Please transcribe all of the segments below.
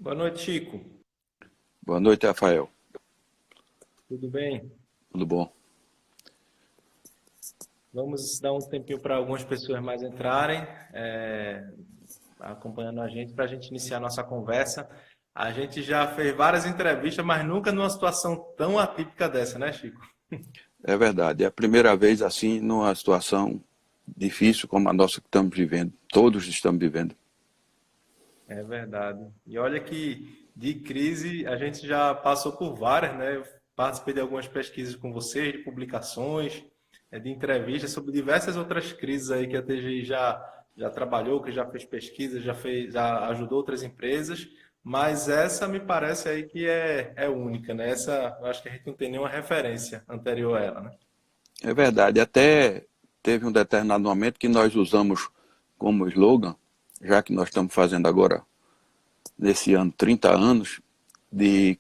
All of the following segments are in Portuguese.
Boa noite, Chico. Boa noite, Rafael. Tudo bem? Tudo bom? Vamos dar um tempinho para algumas pessoas mais entrarem, acompanhando a gente, para a gente iniciar a nossa conversa. A gente já fez várias entrevistas, mas nunca numa situação tão atípica dessa, né, Chico? É verdade. É a primeira vez assim, numa situação difícil como a nossa que estamos vivendo. Todos estamos vivendo. É verdade. E olha que de crise a gente já passou por várias, né? Eu participei de algumas pesquisas com vocês, de publicações, de entrevistas sobre diversas outras crises aí que a TGI já trabalhou, que já fez pesquisa, já ajudou outras empresas, mas essa me parece aí que é única, né? Essa eu acho que a gente não tem nenhuma referência anterior a ela, né? É verdade. Até teve um determinado momento que nós usamos como slogan, já que nós estamos fazendo agora, nesse ano, 30 anos, de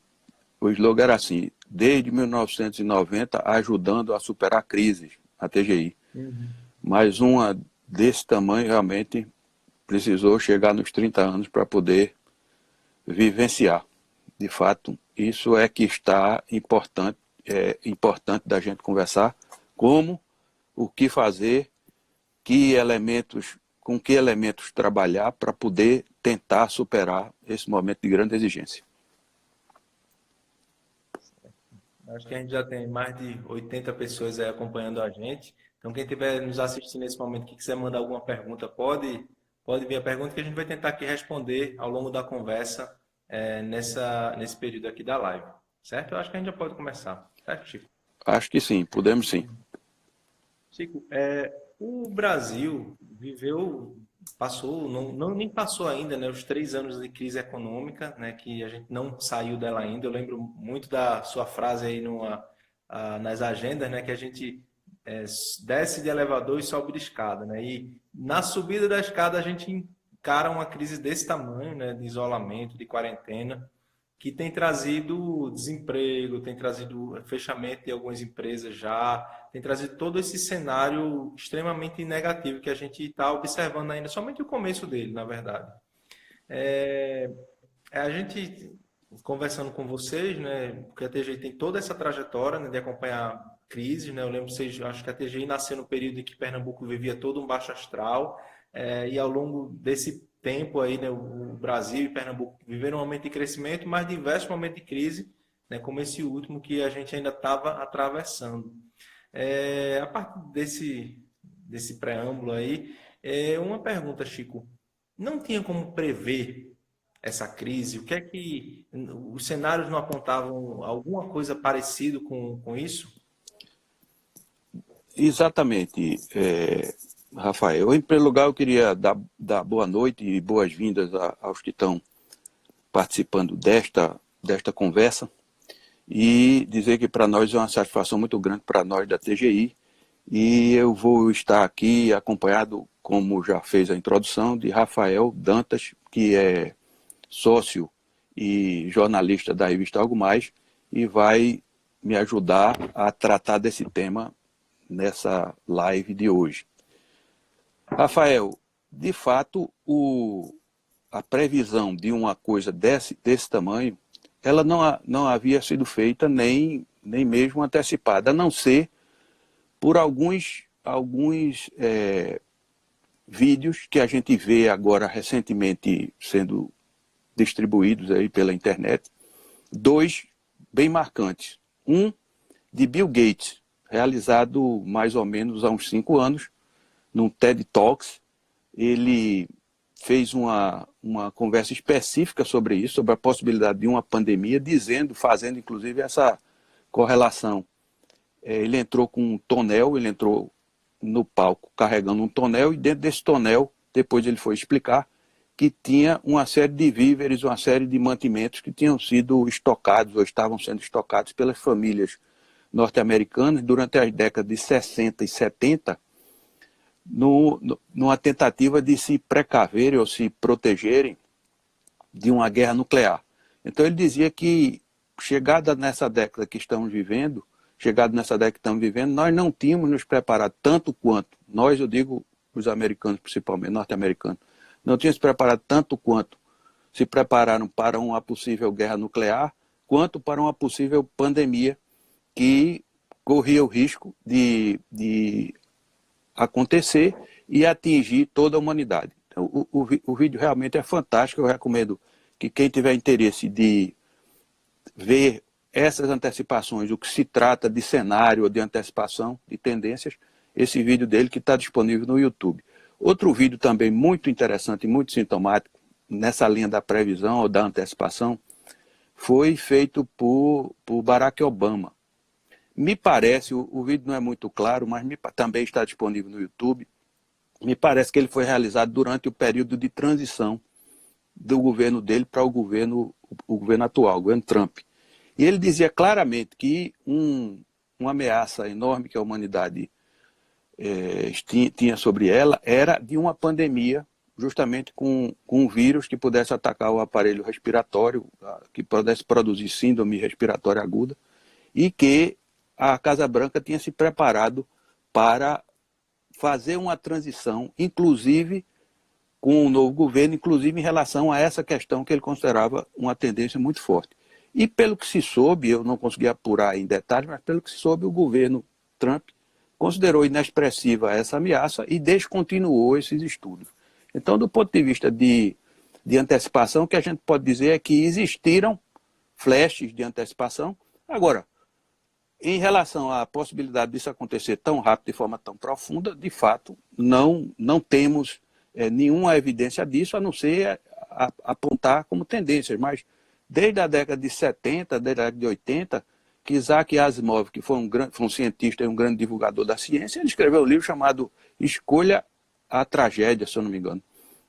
o slogan era assim: desde 1990 ajudando a superar crises, a TGI. Uhum. Mas uma desse tamanho realmente precisou chegar nos 30 anos para poder vivenciar. De fato, isso é que está importante, importante da gente conversar, como, o que fazer, que elementos, com que elementos trabalhar para poder tentar superar esse momento de grande exigência. Acho que a gente já tem mais de 80 pessoas aí acompanhando a gente. Então, quem estiver nos assistindo nesse momento que quiser mandar alguma pergunta, pode vir a pergunta que a gente vai tentar aqui responder ao longo da conversa, nesse período aqui da live. Certo? Eu acho que a gente já pode começar. Certo, Chico? Acho que sim, podemos sim. Chico, o Brasil passou, nem passou ainda, né, os 3 anos de crise econômica, né, que a gente não saiu dela ainda. Eu lembro muito da sua frase aí nas agendas, né, que a gente desce de elevador e sobe de escada, né, e na subida da escada a gente encara uma crise desse tamanho, né, de isolamento, de quarentena, que tem trazido desemprego, tem trazido fechamento de algumas empresas já, tem trazido todo esse cenário extremamente negativo que a gente está observando ainda, somente o começo dele, na verdade. É, a gente, conversando com vocês, né, porque a TGI tem toda essa trajetória, né, de acompanhar crises, né, eu lembro vocês, acho que a TGI nasceu no período em que Pernambuco vivia todo um baixo astral, e ao longo desse tempo aí, né, o Brasil e Pernambuco viveram um momento de crescimento, mas diversos momentos de crise, né, como esse último que a gente ainda estava atravessando. A partir desse preâmbulo aí, uma pergunta, Chico. Não tinha como prever essa crise? O que é que os cenários não apontavam alguma coisa parecido com isso? Exatamente, Rafael. Em primeiro lugar, eu queria dar boa noite e boas-vindas aos que estão participando desta conversa. E dizer que para nós é uma satisfação muito grande para nós da TGI. E eu vou estar aqui acompanhado, como já fez a introdução, de Rafael Dantas, que é sócio e jornalista da revista Algo Mais, e vai me ajudar a tratar desse tema nessa live de hoje. Rafael, de fato, a previsão de uma coisa desse tamanho, ela não havia sido feita nem mesmo antecipada, a não ser por alguns vídeos que a gente vê agora recentemente sendo distribuídos aí pela internet, dois bem marcantes. Um de Bill Gates, realizado mais ou menos há uns 5 anos, num TED Talks. Ele fez uma conversa específica sobre isso, sobre a possibilidade de uma pandemia, fazendo inclusive essa correlação. Ele entrou com um tonel, ele entrou no palco carregando um tonel, e dentro desse tonel, depois ele foi explicar que tinha uma série de víveres, uma série de mantimentos que tinham sido estocados ou estavam sendo estocados pelas famílias norte-americanas durante as décadas de 60 e 70, numa tentativa de se precaverem ou se protegerem de uma guerra nuclear. Então ele dizia que, chegado nessa década que estamos vivendo, nós não tínhamos nos preparado tanto quanto, eu digo os americanos principalmente, norte-americanos, não tínhamos preparado tanto quanto se prepararam para uma possível guerra nuclear, quanto para uma possível pandemia que corria o risco de acontecer e atingir toda a humanidade. Então, o vídeo realmente é fantástico, eu recomendo que quem tiver interesse de ver essas antecipações, o que se trata de cenário ou de antecipação, de tendências, esse vídeo dele que está disponível no YouTube. Outro vídeo também muito interessante e muito sintomático, nessa linha da previsão ou da antecipação, foi feito por Barack Obama. Me parece, o vídeo não é muito claro, mas também está disponível no YouTube, me parece que ele foi realizado durante o período de transição do governo dele para o governo atual, o governo Trump. E ele dizia claramente que uma ameaça enorme que a humanidade tinha sobre ela era de uma pandemia, justamente com um vírus que pudesse atacar o aparelho respiratório, que pudesse produzir síndrome respiratória aguda, e que a Casa Branca tinha se preparado para fazer uma transição, inclusive com o novo governo, inclusive em relação a essa questão que ele considerava uma tendência muito forte. E pelo que se soube, eu não consegui apurar em detalhes, mas pelo que se soube, o governo Trump considerou inexpressiva essa ameaça e descontinuou esses estudos. Então, do ponto de vista de antecipação, o que a gente pode dizer é que existiram flashes de antecipação. Agora, em relação à possibilidade disso acontecer tão rápido, de forma tão profunda, de fato, não temos nenhuma evidência disso, a não ser apontar como tendências. Mas desde a década de 70, desde a década de 80, que Isaac Asimov, que foi um cientista e um grande divulgador da ciência, ele escreveu um livro chamado Escolha a Tragédia, se eu não me engano.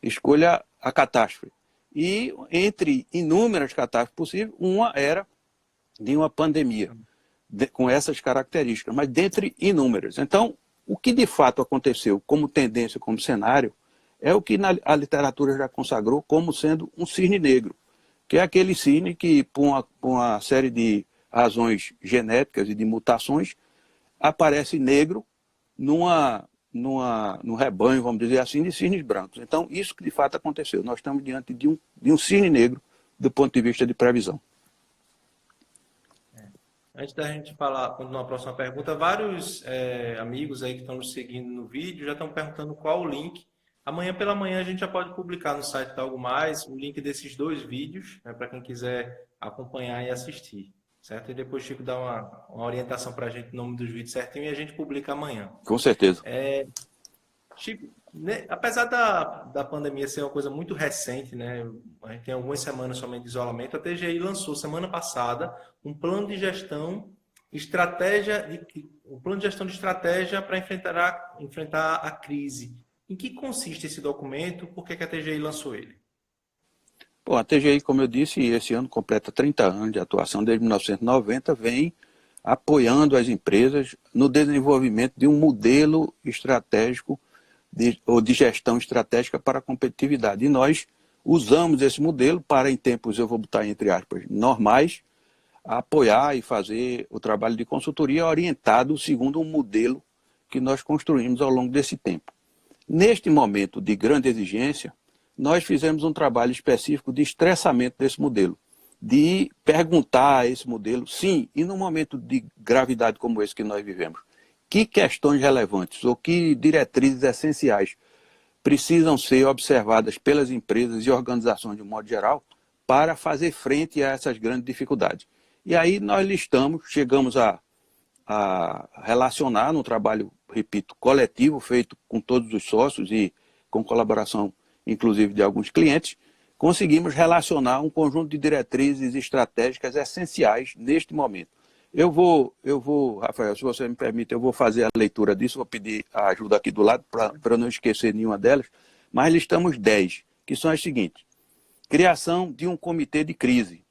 Escolha a Catástrofe. E entre inúmeras catástrofes possíveis, uma era de uma pandemia, com essas características, mas dentre inúmeras. Então, o que de fato aconteceu como tendência, como cenário, é o que a literatura já consagrou como sendo um cisne negro, que é aquele cisne que, por uma série de razões genéticas e de mutações, aparece negro num rebanho, vamos dizer assim, de cisnes brancos. Então, isso que de fato aconteceu. Nós estamos diante de um cisne negro do ponto de vista de previsão. Antes da gente continuar a próxima pergunta, vários amigos aí que estão nos seguindo no vídeo já estão perguntando qual o link. Amanhã pela manhã a gente já pode publicar no site da Algo Mais o link desses 2 vídeos, né, para quem quiser acompanhar e assistir, certo? E depois o Chico dá uma orientação para a gente, o nome dos vídeos certinho, e a gente publica amanhã. Com certeza. Chico, né, apesar da pandemia ser uma coisa muito recente, né, a gente tem algumas semanas somente de isolamento, a TGI lançou semana passada um plano de gestão de estratégia para enfrentar a crise. Em que consiste esse documento? Por que a TGI lançou ele? Bom, a TGI, como eu disse, esse ano completa 30 anos de atuação, desde 1990, vem apoiando as empresas no desenvolvimento de um modelo estratégico ou de gestão estratégica para a competitividade. E nós usamos esse modelo para, em tempos, eu vou botar entre aspas, normais, apoiar e fazer o trabalho de consultoria orientado segundo um modelo que nós construímos ao longo desse tempo. Neste momento de grande exigência, nós fizemos um trabalho específico de estressamento desse modelo, de perguntar a esse modelo, sim, e num momento de gravidade como esse que nós vivemos, que questões relevantes ou que diretrizes essenciais precisam ser observadas pelas empresas e organizações de um modo geral para fazer frente a essas grandes dificuldades. E aí nós chegamos a relacionar num trabalho, repito, coletivo, feito com todos os sócios e com colaboração, inclusive, de alguns clientes, conseguimos relacionar um conjunto de diretrizes estratégicas essenciais neste momento. Eu vou, Rafael, se você me permite, eu vou fazer a leitura disso, vou pedir a ajuda aqui do lado para não esquecer nenhuma delas, mas listamos 10, que são as seguintes. Criação de um comitê de crise.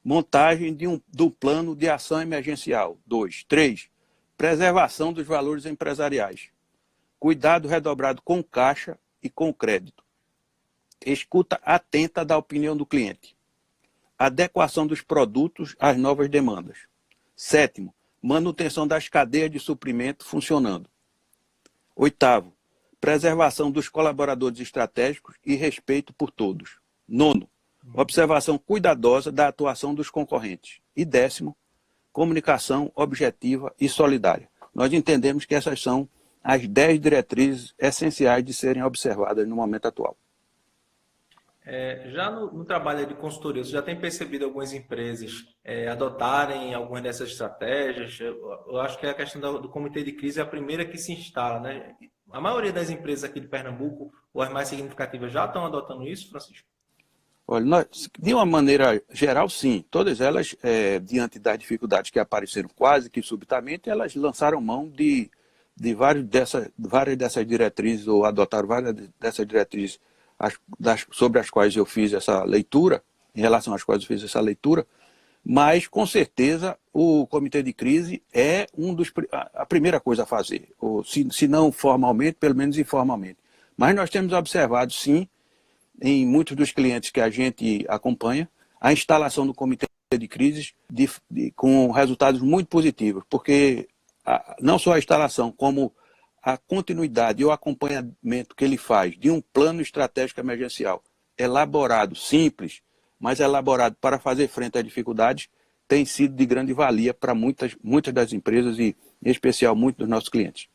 Montagem do plano de ação emergencial. 2. 3. Preservação dos valores empresariais. Cuidado redobrado com caixa e com crédito. Escuta atenta da opinião do cliente. Adequação dos produtos às novas demandas. 7. Manutenção das cadeias de suprimento funcionando. 8. Preservação dos colaboradores estratégicos e respeito por todos. 9. observação cuidadosa da atuação dos concorrentes. E 10º, comunicação objetiva e solidária. Nós entendemos que essas são as 10 diretrizes essenciais de serem observadas no momento atual. Já no trabalho de consultoria, você já tem percebido algumas empresas adotarem algumas dessas estratégias? Eu acho que a questão do comitê de crise é a primeira que se instala, né? A maioria das empresas aqui de Pernambuco, ou as mais significativas, já estão adotando isso, Francisco? Olha, de uma maneira geral, sim. Todas elas, diante das dificuldades que apareceram quase que subitamente, elas lançaram mão de várias dessas diretrizes, ou adotaram várias dessas diretrizes sobre as quais eu fiz essa leitura, em relação às quais eu fiz essa leitura, mas, com certeza, o comitê de crise é a primeira coisa a fazer, ou, se não formalmente, pelo menos informalmente. Mas nós temos observado, sim, em muitos dos clientes que a gente acompanha, a instalação do comitê de crises com resultados muito positivos, porque não só a instalação, como a continuidade e o acompanhamento que ele faz de um plano estratégico emergencial elaborado, simples, mas elaborado para fazer frente às dificuldades, tem sido de grande valia para muitas das empresas e, em especial, muitos dos nossos clientes.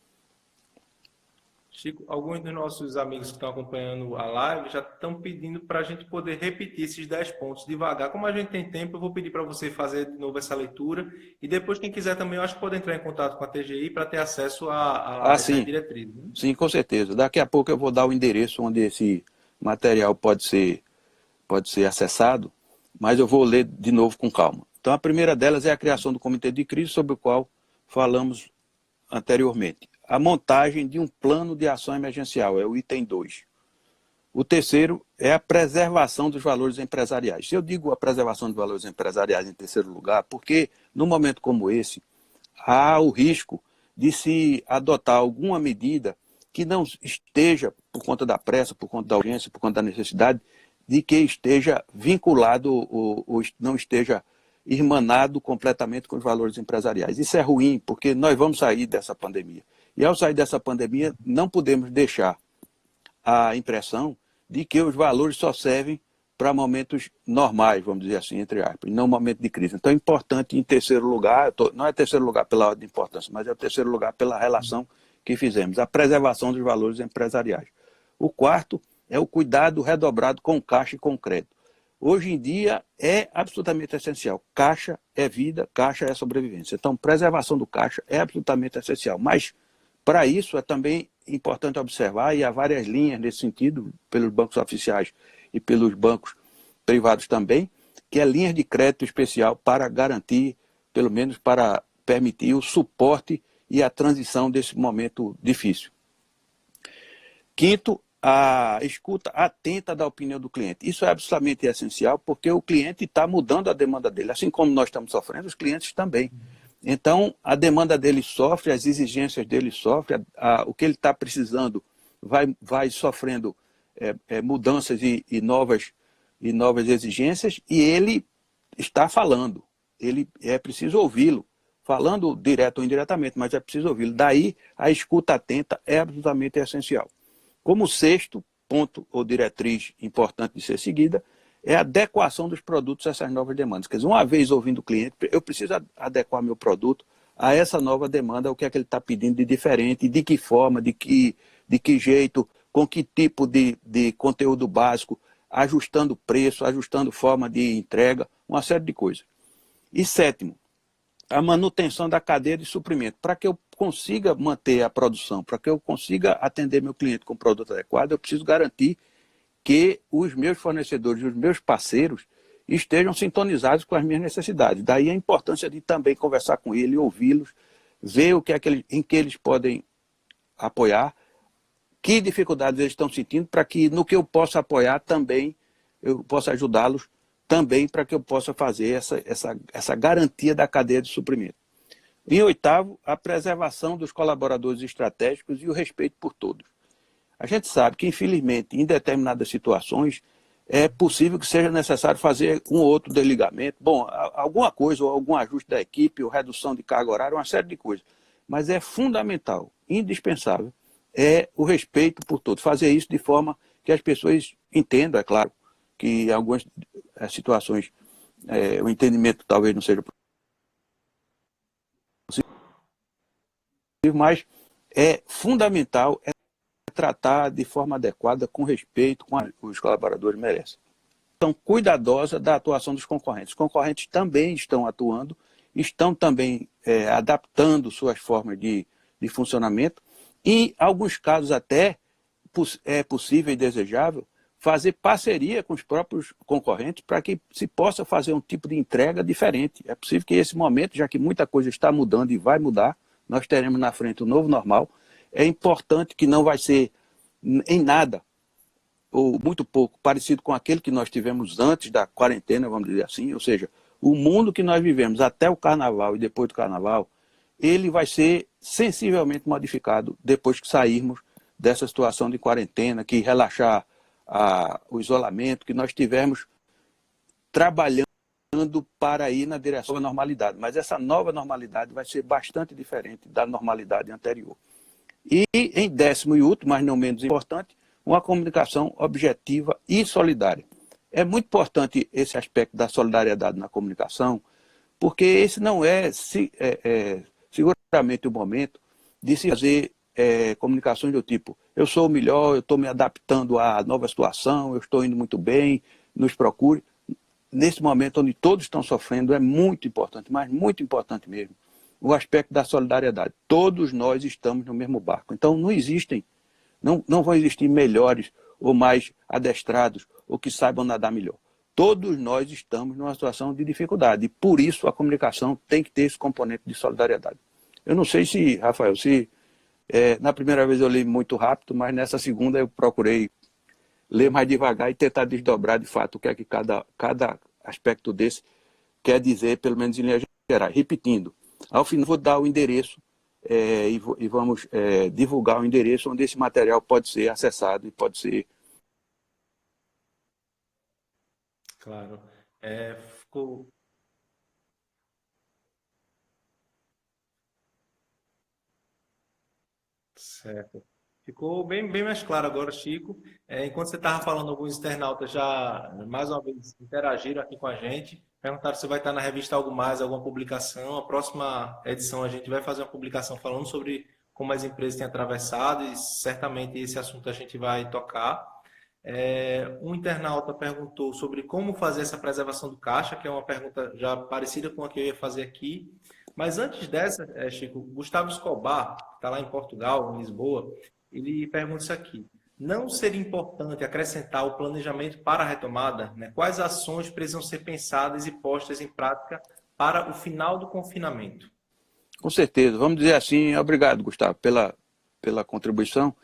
Chico, alguns dos nossos amigos que estão acompanhando a live já estão pedindo para a gente poder repetir esses 10 pontos devagar. Como a gente tem tempo, eu vou pedir para você fazer de novo essa leitura. E depois, quem quiser também, eu acho que pode entrar em contato com a TGI para ter acesso a essas diretrizes. Né? Sim, com certeza. Daqui a pouco eu vou dar o endereço onde esse material pode ser acessado, mas eu vou ler de novo com calma. Então, a primeira delas é a criação do comitê de crise, sobre o qual falamos anteriormente. A montagem de um plano de ação emergencial, é o item 2. O terceiro é a preservação dos valores empresariais. Se eu digo a preservação dos valores empresariais em terceiro lugar, porque num momento como esse, há o risco de se adotar alguma medida que não esteja, por conta da pressa, por conta da urgência, por conta da necessidade, de que esteja vinculado ou não esteja irmanado completamente com os valores empresariais. Isso é ruim, porque nós vamos sair dessa pandemia. E ao sair dessa pandemia, não podemos deixar a impressão de que os valores só servem para momentos normais, vamos dizer assim, entre aspas, e não momento de crise. Então é importante, em terceiro lugar, não é terceiro lugar pela ordem de importância, mas é o terceiro lugar pela relação que fizemos, a preservação dos valores empresariais. O quarto é o cuidado redobrado com caixa e com crédito. Hoje em dia é absolutamente essencial. Caixa é vida, caixa é sobrevivência. Então, preservação do caixa é absolutamente essencial. Mas, para isso, é também importante observar, e há várias linhas nesse sentido, pelos bancos oficiais e pelos bancos privados também, que é linhas de crédito especial para garantir, pelo menos para permitir o suporte e a transição desse momento difícil. Quinto, a escuta atenta da opinião do cliente. Isso é absolutamente essencial, porque o cliente está mudando a demanda dele. Assim como nós estamos sofrendo, os clientes também. Então, a demanda dele sofre, as exigências dele sofrem, o que ele está precisando vai sofrendo mudanças e novas exigências, e ele está falando. É preciso ouvi-lo, falando direto ou indiretamente, mas é preciso ouvi-lo. Daí, a escuta atenta é absolutamente essencial. Como sexto ponto ou diretriz importante de ser seguida, é a adequação dos produtos a essas novas demandas. Quer dizer, uma vez ouvindo o cliente, eu preciso adequar meu produto a essa nova demanda, o que é que ele está pedindo de diferente, de que forma, de que jeito, com que tipo de conteúdo básico, ajustando preço, ajustando forma de entrega, uma série de coisas. E sétimo, a manutenção da cadeia de suprimento. Para que eu consiga manter a produção, para que eu consiga atender meu cliente com o produto adequado, eu preciso garantir que os meus fornecedores, os meus parceiros, estejam sintonizados com as minhas necessidades. Daí a importância de também conversar com ele, ouvi-los, ver o que é em que eles podem apoiar, que dificuldades eles estão sentindo, para que no que eu possa apoiar também, eu possa ajudá-los também para que eu possa fazer essa garantia da cadeia de suprimento. Em oitavo, a preservação dos colaboradores estratégicos e o respeito por todos. A gente sabe que, infelizmente, em determinadas situações, é possível que seja necessário fazer um ou outro desligamento, alguma coisa, ou algum ajuste da equipe, ou redução de carga horária, uma série de coisas. Mas é fundamental, indispensável, é o respeito por todos. Fazer isso de forma que as pessoas entendam, é claro, que em algumas situações o entendimento talvez não seja possível, mas é fundamental tratar de forma adequada, com respeito, com os colaboradores merecem. Então, cuidadosa da atuação dos concorrentes. Os concorrentes também estão atuando, estão também adaptando suas formas de funcionamento e, em alguns casos até, é possível e desejável fazer parceria com os próprios concorrentes para que se possa fazer um tipo de entrega diferente. É possível que esse momento, já que muita coisa está mudando e vai mudar, nós teremos na frente o novo normal. É importante que não vai ser em nada, ou muito pouco, parecido com aquele que nós tivemos antes da quarentena, vamos dizer assim, ou seja, o mundo que nós vivemos até o carnaval e depois do carnaval, ele vai ser sensivelmente modificado depois que sairmos dessa situação de quarentena, que relaxar o isolamento, que nós tivermos trabalhando para ir na direção da normalidade. Mas essa nova normalidade vai ser bastante diferente da normalidade anterior. E, em décimo e último, mas não menos importante, uma comunicação objetiva e solidária. É muito importante esse aspecto da solidariedade na comunicação, porque esse não é seguramente o momento de se fazer comunicações do tipo: eu sou o melhor, eu estou me adaptando à nova situação, eu estou indo muito bem, nos procure. Nesse momento onde todos estão sofrendo, é muito importante, mas muito importante mesmo, o aspecto da solidariedade. Todos nós estamos no mesmo barco. Então não vão existir melhores ou mais adestrados ou que saibam nadar melhor. Todos nós estamos numa situação de dificuldade e por isso a comunicação tem que ter esse componente de solidariedade. Eu não sei se, Rafael, na primeira vez eu li muito rápido, mas nessa segunda eu procurei ler mais devagar e tentar desdobrar de fato o que é que cada aspecto desse quer dizer, pelo menos em linhas gerais. Repetindo, ao final vou dar o endereço e vamos divulgar o endereço onde esse material pode ser acessado e pode ser... Claro. Ficou... Certo. Ficou bem mais claro agora, Chico. Enquanto você estava falando, alguns internautas já, mais uma vez, interagiram aqui com a gente. Perguntaram se vai estar na revista Algo Mais, alguma publicação. A próxima edição a gente vai fazer uma publicação falando sobre como as empresas têm atravessado e certamente esse assunto a gente vai tocar. Um internauta perguntou sobre como fazer essa preservação do caixa, que é uma pergunta já parecida com a que eu ia fazer aqui. Mas antes dessa, Chico, Gustavo Escobar, que está lá em Portugal, em Lisboa, ele pergunta isso aqui: não seria importante acrescentar o planejamento para a retomada, né? Quais ações precisam ser pensadas e postas em prática para o final do confinamento? Com certeza. Vamos dizer assim, obrigado, Gustavo, pela contribuição.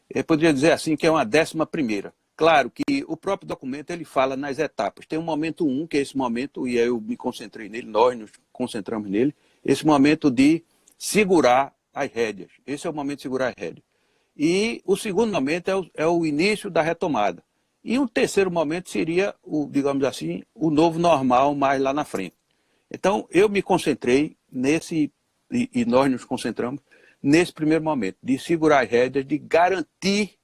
Eu poderia dizer assim que é uma 11ª. Claro que o próprio documento ele fala nas etapas. Tem um momento 1, que é esse momento, e aí eu me concentrei nele, nós nos concentramos nele, esse momento de segurar as rédeas. Esse é o momento de segurar as rédeas. E o segundo momento é o início da retomada. E um terceiro momento seria, digamos assim, o novo normal mais lá na frente. Então, eu me concentrei nesse, e nós nos concentramos nesse primeiro momento, de segurar as rédeas, de garantir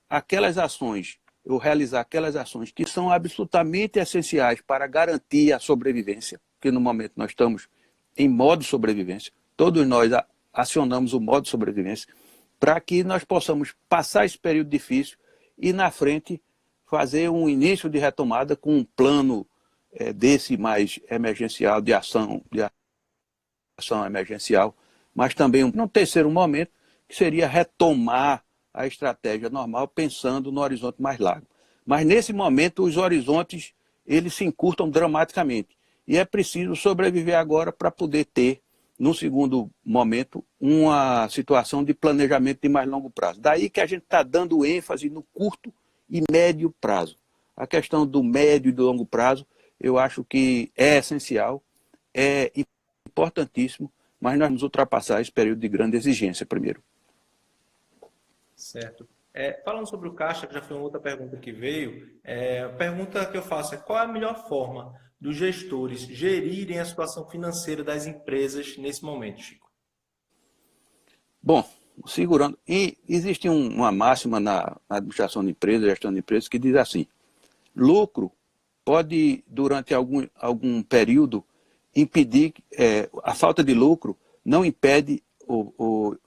aquelas ações, ou realizar aquelas ações que são absolutamente essenciais para garantir a sobrevivência, porque no momento nós estamos em modo sobrevivência, todos nós acionamos o modo sobrevivência, para que nós possamos passar esse período difícil e na frente fazer um início de retomada com um plano desse mais emergencial, de ação emergencial, mas também um terceiro momento, que seria retomar a estratégia normal, pensando no horizonte mais largo. Mas nesse momento os horizontes eles se encurtam dramaticamente e é preciso sobreviver agora para poder ter, no segundo momento, uma situação de planejamento de mais longo prazo. Daí que a gente está dando ênfase no curto e médio prazo. A questão do médio e do longo prazo, eu acho que é essencial, é importantíssimo, mas nós vamos ultrapassar esse período de grande exigência primeiro. Certo. Falando sobre o caixa, que já foi uma outra pergunta que veio, a pergunta que eu faço é: qual é a melhor forma dos gestores gerirem a situação financeira das empresas nesse momento, Chico? Bom, segurando. E existe uma máxima na administração de empresas, gestão de empresas, que diz assim: lucro pode, durante algum período, impedir, a falta de lucro não impede ou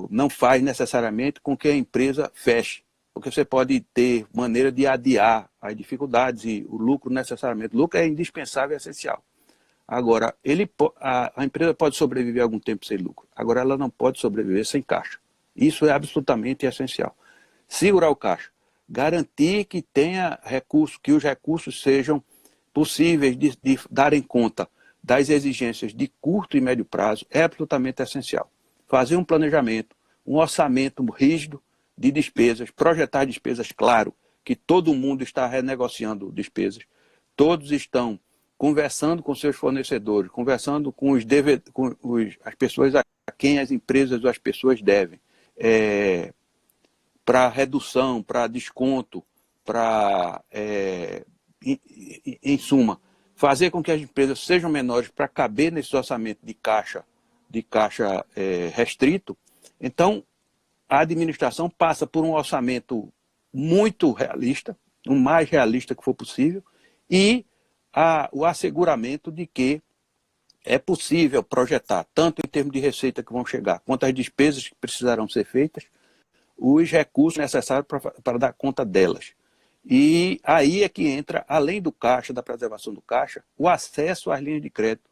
não faz necessariamente com que a empresa feche, porque você pode ter maneira de adiar as dificuldades e o lucro necessariamente. O lucro é indispensável e essencial. Agora, a empresa pode sobreviver algum tempo sem lucro. Agora, ela não pode sobreviver sem caixa. Isso é absolutamente essencial. Segurar o caixa. Garantir que tenha recursos, que os recursos sejam possíveis de darem conta das exigências de curto e médio prazo é absolutamente essencial. Fazer um planejamento, um orçamento rígido de despesas, projetar despesas, claro, que todo mundo está renegociando despesas, todos estão conversando com seus fornecedores, conversando com as pessoas a quem as empresas ou as pessoas devem, para redução, para desconto, para, em suma, fazer com que as empresas sejam menores para caber nesse orçamento de caixa restrito. Então, a administração passa por um orçamento muito realista, o mais realista que for possível, e o asseguramento de que é possível projetar, tanto em termos de receita que vão chegar, quanto as despesas que precisarão ser feitas, os recursos necessários para dar conta delas. E aí é que entra, além do caixa, da preservação do caixa, o acesso às linhas de crédito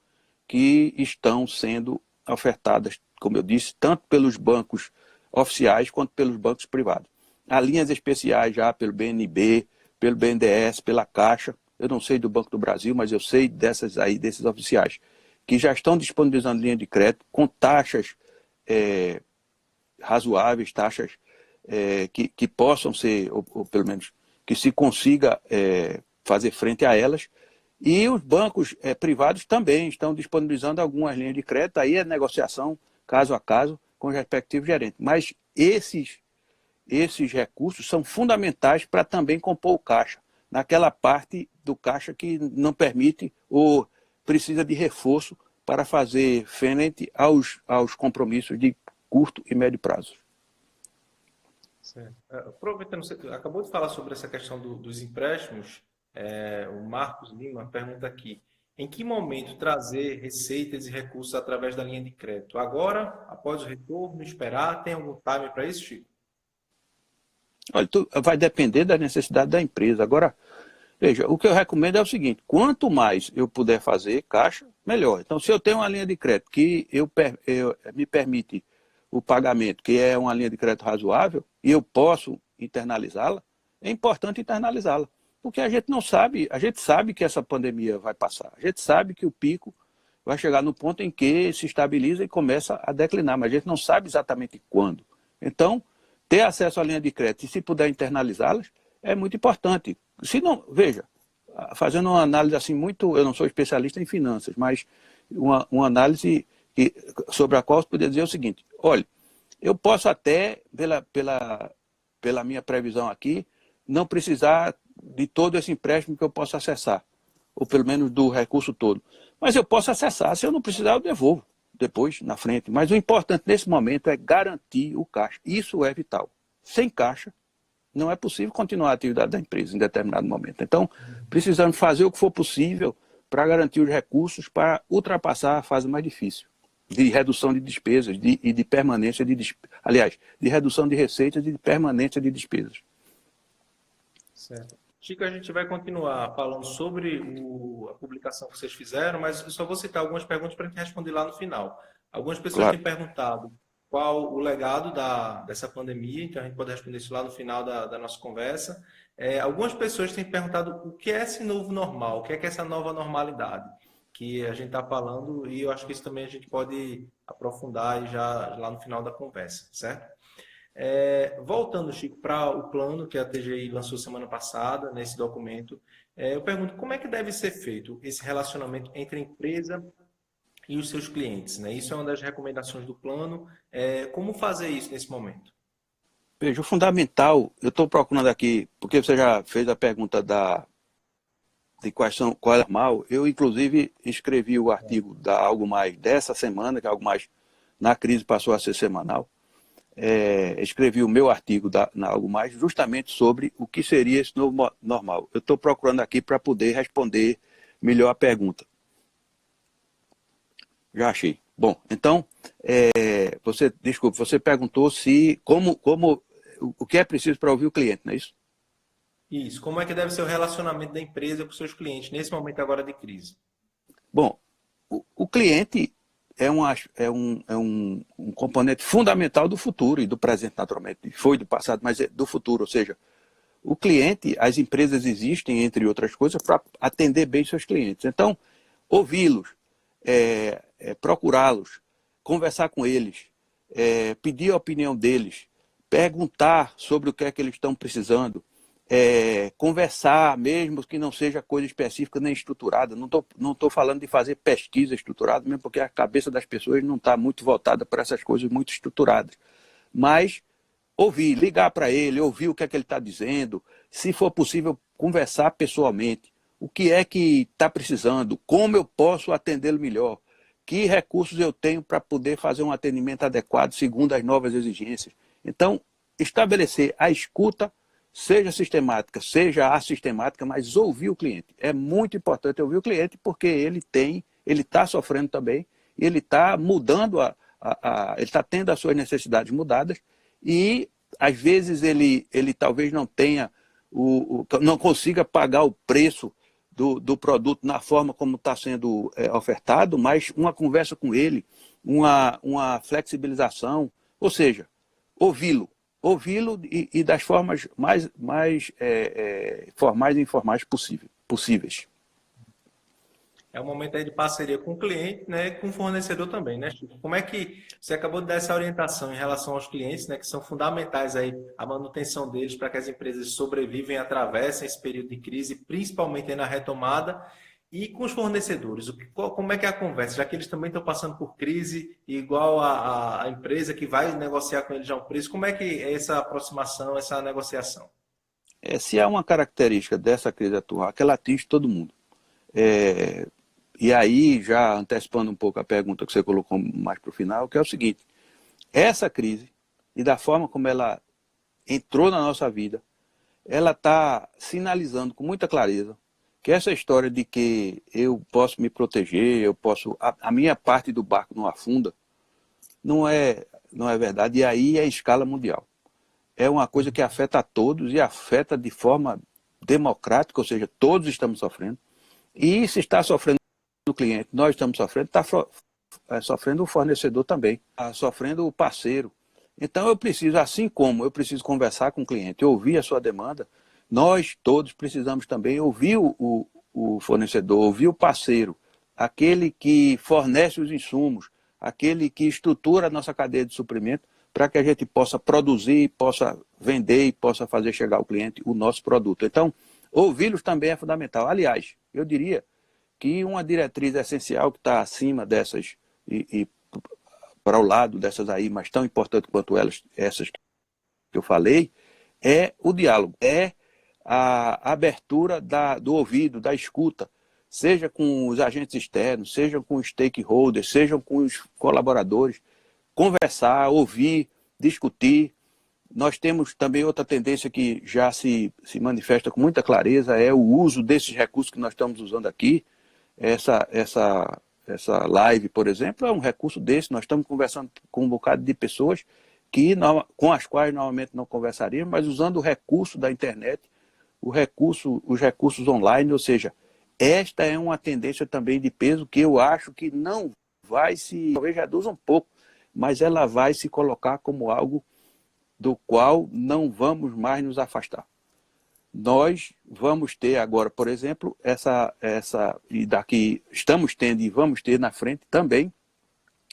que estão sendo ofertadas, como eu disse, tanto pelos bancos oficiais quanto pelos bancos privados. Há linhas especiais já pelo BNB, pelo BNDES, pela Caixa. Eu não sei do Banco do Brasil, mas eu sei dessas aí, desses oficiais, que já estão disponibilizando linha de crédito com taxas razoáveis, taxas que possam ser, ou pelo menos que se consiga fazer frente a elas. E os bancos privados também estão disponibilizando algumas linhas de crédito, aí é negociação caso a caso com os respectivos gerentes. Mas esses recursos são fundamentais para também compor o caixa, naquela parte do caixa que não permite ou precisa de reforço para fazer frente aos compromissos de curto e médio prazo. Certo. Aproveitando, você acabou de falar sobre essa questão dos empréstimos, o Marcos Lima pergunta aqui, em que momento trazer receitas e recursos através da linha de crédito? Agora, após o retorno, esperar? Tem algum time para isso, Chico? Olha, vai depender da necessidade da empresa. Agora, veja, o que eu recomendo é o seguinte, quanto mais eu puder fazer caixa, melhor. Então, se eu tenho uma linha de crédito que me permite o pagamento, que é uma linha de crédito razoável, e eu posso internalizá-la, é importante internalizá-la. Porque a gente não sabe, a gente sabe que essa pandemia vai passar, a gente sabe que o pico vai chegar no ponto em que se estabiliza e começa a declinar, mas a gente não sabe exatamente quando. Então, ter acesso à linha de crédito e se puder internalizá-las é muito importante. Se não, veja, fazendo uma análise assim muito, eu não sou especialista em finanças, mas uma análise sobre a qual eu poderia dizer o seguinte, olha, eu posso até, pela minha previsão aqui, não precisar de todo esse empréstimo que eu posso acessar, ou pelo menos do recurso todo. Mas eu posso acessar, se eu não precisar eu devolvo depois, na frente. Mas o importante nesse momento é garantir o caixa. Isso é vital. Sem caixa, não é possível continuar a atividade da empresa em determinado momento. Então, precisamos fazer o que for possível para garantir os recursos para ultrapassar a fase mais difícil de redução de despesas e de permanência de despesas. Aliás, de redução de receitas e de permanência de despesas. Certo. Chico, a gente vai continuar falando sobre a publicação que vocês fizeram, mas eu só vou citar algumas perguntas para a gente responder lá no final. Algumas pessoas têm perguntado qual o legado dessa pandemia, então a gente pode responder isso lá no final da nossa conversa. Algumas pessoas têm perguntado o que é esse novo normal, o que é essa nova normalidade que a gente está falando, e eu acho que isso também a gente pode aprofundar já lá no final da conversa, certo? Voltando, Chico, para o plano que a TGI lançou semana passada, nesse documento, eu pergunto como é que deve ser feito esse relacionamento entre a empresa e os seus clientes, né? Isso é uma das recomendações do plano. Como fazer isso nesse momento? Veja, o fundamental, eu estou procurando aqui, porque você já fez a pergunta de qual é normal, eu inclusive escrevi o artigo da Algo Mais dessa semana, que é Algo Mais na crise passou a ser semanal. escrevi o meu artigo na Algo Mais justamente sobre o que seria esse novo normal. Eu estou procurando aqui para poder responder melhor a pergunta. Já achei. Bom, então, você perguntou se o que é preciso para ouvir o cliente, não é isso? Isso. Como é que deve ser o relacionamento da empresa com seus clientes nesse momento agora de crise? Bom, o cliente é um componente fundamental do futuro e do presente, naturalmente. Foi do passado, mas é do futuro. Ou seja, o cliente, as empresas existem, entre outras coisas, para atender bem seus clientes. Então, ouvi-los, procurá-los, conversar com eles, pedir a opinião deles, perguntar sobre o que é que eles estão precisando, conversar, mesmo que não seja coisa específica nem estruturada. Não tô falando de fazer pesquisa estruturada, mesmo porque a cabeça das pessoas não está muito voltada para essas coisas muito estruturadas. Mas ouvir, ligar para ele, ouvir o que é que ele está dizendo, se for possível, conversar pessoalmente. O que é que está precisando? Como eu posso atendê-lo melhor? Que recursos eu tenho para poder fazer um atendimento adequado segundo as novas exigências? Então, estabelecer a escuta, seja sistemática, seja assistemática, mas ouvir o cliente. É muito importante ouvir o cliente porque ele está sofrendo também, ele está mudando, ele está tendo as suas necessidades mudadas e às vezes ele talvez não tenha, não consiga pagar o preço do produto na forma como está sendo ofertado, mas uma conversa com ele, uma flexibilização, ou seja, ouvi-lo e das formas mais formais e informais possíveis. É um momento aí de parceria com o cliente, né, com o fornecedor também, né, Chico? Como é que você acabou de dar essa orientação em relação aos clientes, né, que são fundamentais aí a manutenção deles para que as empresas sobrevivam e atravessem esse período de crise, principalmente aí na retomada, e com os fornecedores? Como é que é a conversa? Já que eles também estão passando por crise, igual a empresa que vai negociar com eles já um preço, como é que é essa aproximação, essa negociação? Se há uma característica dessa crise atual, que ela atinge todo mundo. E aí, já antecipando um pouco a pergunta que você colocou mais para o final, que é o seguinte: essa crise, e da forma como ela entrou na nossa vida, ela está sinalizando com muita clareza que essa história de que eu posso me proteger, a minha parte do barco não afunda, não é verdade. E aí é em escala mundial. É uma coisa que afeta a todos e afeta de forma democrática, ou seja, todos estamos sofrendo. E se está sofrendo o cliente, nós estamos sofrendo, está sofrendo o fornecedor também, está sofrendo o parceiro. Então eu preciso, assim como eu preciso conversar com o cliente, ouvir a sua demanda, nós todos precisamos também ouvir o fornecedor, ouvir o parceiro, aquele que fornece os insumos, aquele que estrutura a nossa cadeia de suprimento, para que a gente possa produzir, possa vender e possa fazer chegar ao cliente o nosso produto. Então, ouvi-los também é fundamental. Aliás, eu diria que uma diretriz essencial que está acima dessas e para o lado dessas aí, mas tão importante quanto essas que eu falei, é o diálogo, é a abertura do ouvido, da escuta, seja com os agentes externos, seja com os stakeholders, seja com os colaboradores, conversar, ouvir, discutir. Nós temos também outra tendência que já se manifesta com muita clareza, é o uso desses recursos que nós estamos usando aqui. Essa live, por exemplo, é um recurso desse. Nós estamos conversando com um bocado de pessoas com as quais normalmente não conversaríamos, mas usando o recurso da internet, os recursos online, ou seja, esta é uma tendência também de peso que eu acho que não vai talvez reduza um pouco, mas ela vai se colocar como algo do qual não vamos mais nos afastar. Nós vamos ter agora, por exemplo, e daqui estamos tendo e vamos ter na frente também,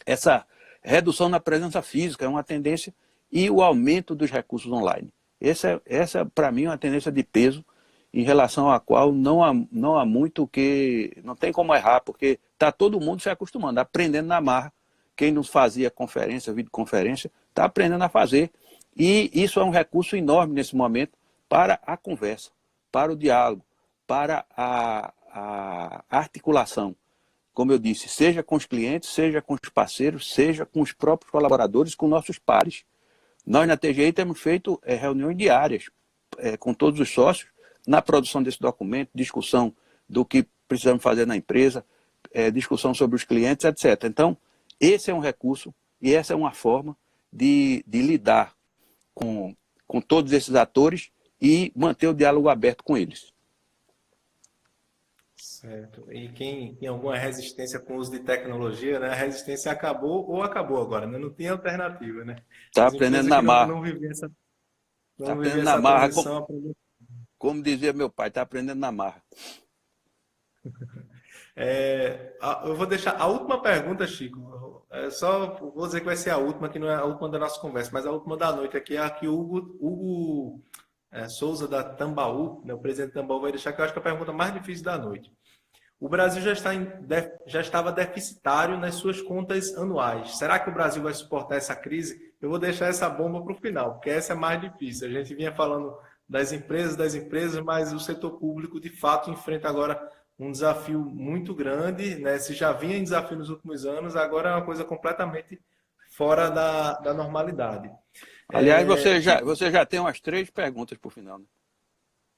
essa redução na presença física, é uma tendência, e o aumento dos recursos online. Essa para mim, é uma tendência de peso em relação à qual não há muito que... Não tem como errar, porque está todo mundo se acostumando, aprendendo na marra. Quem não fazia conferência, videoconferência, está aprendendo a fazer. E isso é um recurso enorme nesse momento para a conversa, para o diálogo, para a articulação. Como eu disse, seja com os clientes, seja com os parceiros, seja com os próprios colaboradores, com nossos pares, Nós na TGI temos feito reuniões diárias com todos os sócios na produção desse documento, discussão do que precisamos fazer na empresa, discussão sobre os clientes, etc. Então, esse é um recurso e essa é uma forma de lidar com todos esses atores e manter o diálogo aberto com eles. Certo. E quem tem alguma resistência com o uso de tecnologia, né? A resistência acabou ou acabou agora, né? Não tem alternativa, né? Está As aprendendo empresas na que não, marra. não vivem essa, Está não vivem aprendendo na essa marra, transição, aprendem. como dizia meu pai, está aprendendo na marra. Eu vou deixar a última pergunta, Chico. Só vou dizer que vai ser a última, que não é a última da nossa conversa, mas a última da noite aqui é a que o Hugo Souza da Tambaú, né, o presidente da Tambaú, vai deixar, que eu acho que é a pergunta mais difícil da noite. O Brasil já estava deficitário nas suas contas anuais. Será que o Brasil vai suportar essa crise? Eu vou deixar essa bomba para o final, porque essa é mais difícil. A gente vinha falando das empresas, mas o setor público, de fato, enfrenta agora um desafio muito grande, né? Se já vinha em desafio nos últimos anos, agora é uma coisa completamente fora da normalidade. Aliás, Chico, você já tem umas 3 perguntas para o final, né?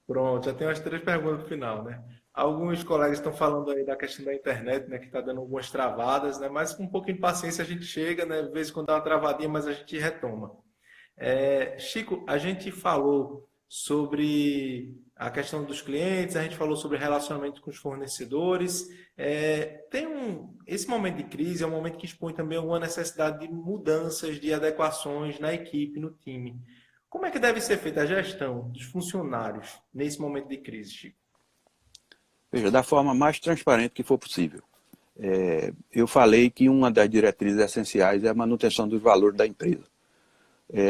pronto, já tem umas três perguntas no final, né? Alguns colegas estão falando aí da questão da internet, né, que está dando algumas travadas, né? Mas com um pouquinho de paciência a gente chega, né? De vez em quando dá uma travadinha, mas a gente retoma. Chico, a gente falou sobre a questão dos clientes, a gente falou sobre relacionamento com os fornecedores. Esse momento de crise é um momento que expõe também alguma necessidade de mudanças, de adequações na equipe, no time. Como é que deve ser feita a gestão dos funcionários nesse momento de crise, Chico? Veja, da forma mais transparente que for possível. Eu falei que uma das diretrizes essenciais é a manutenção dos valores da empresa.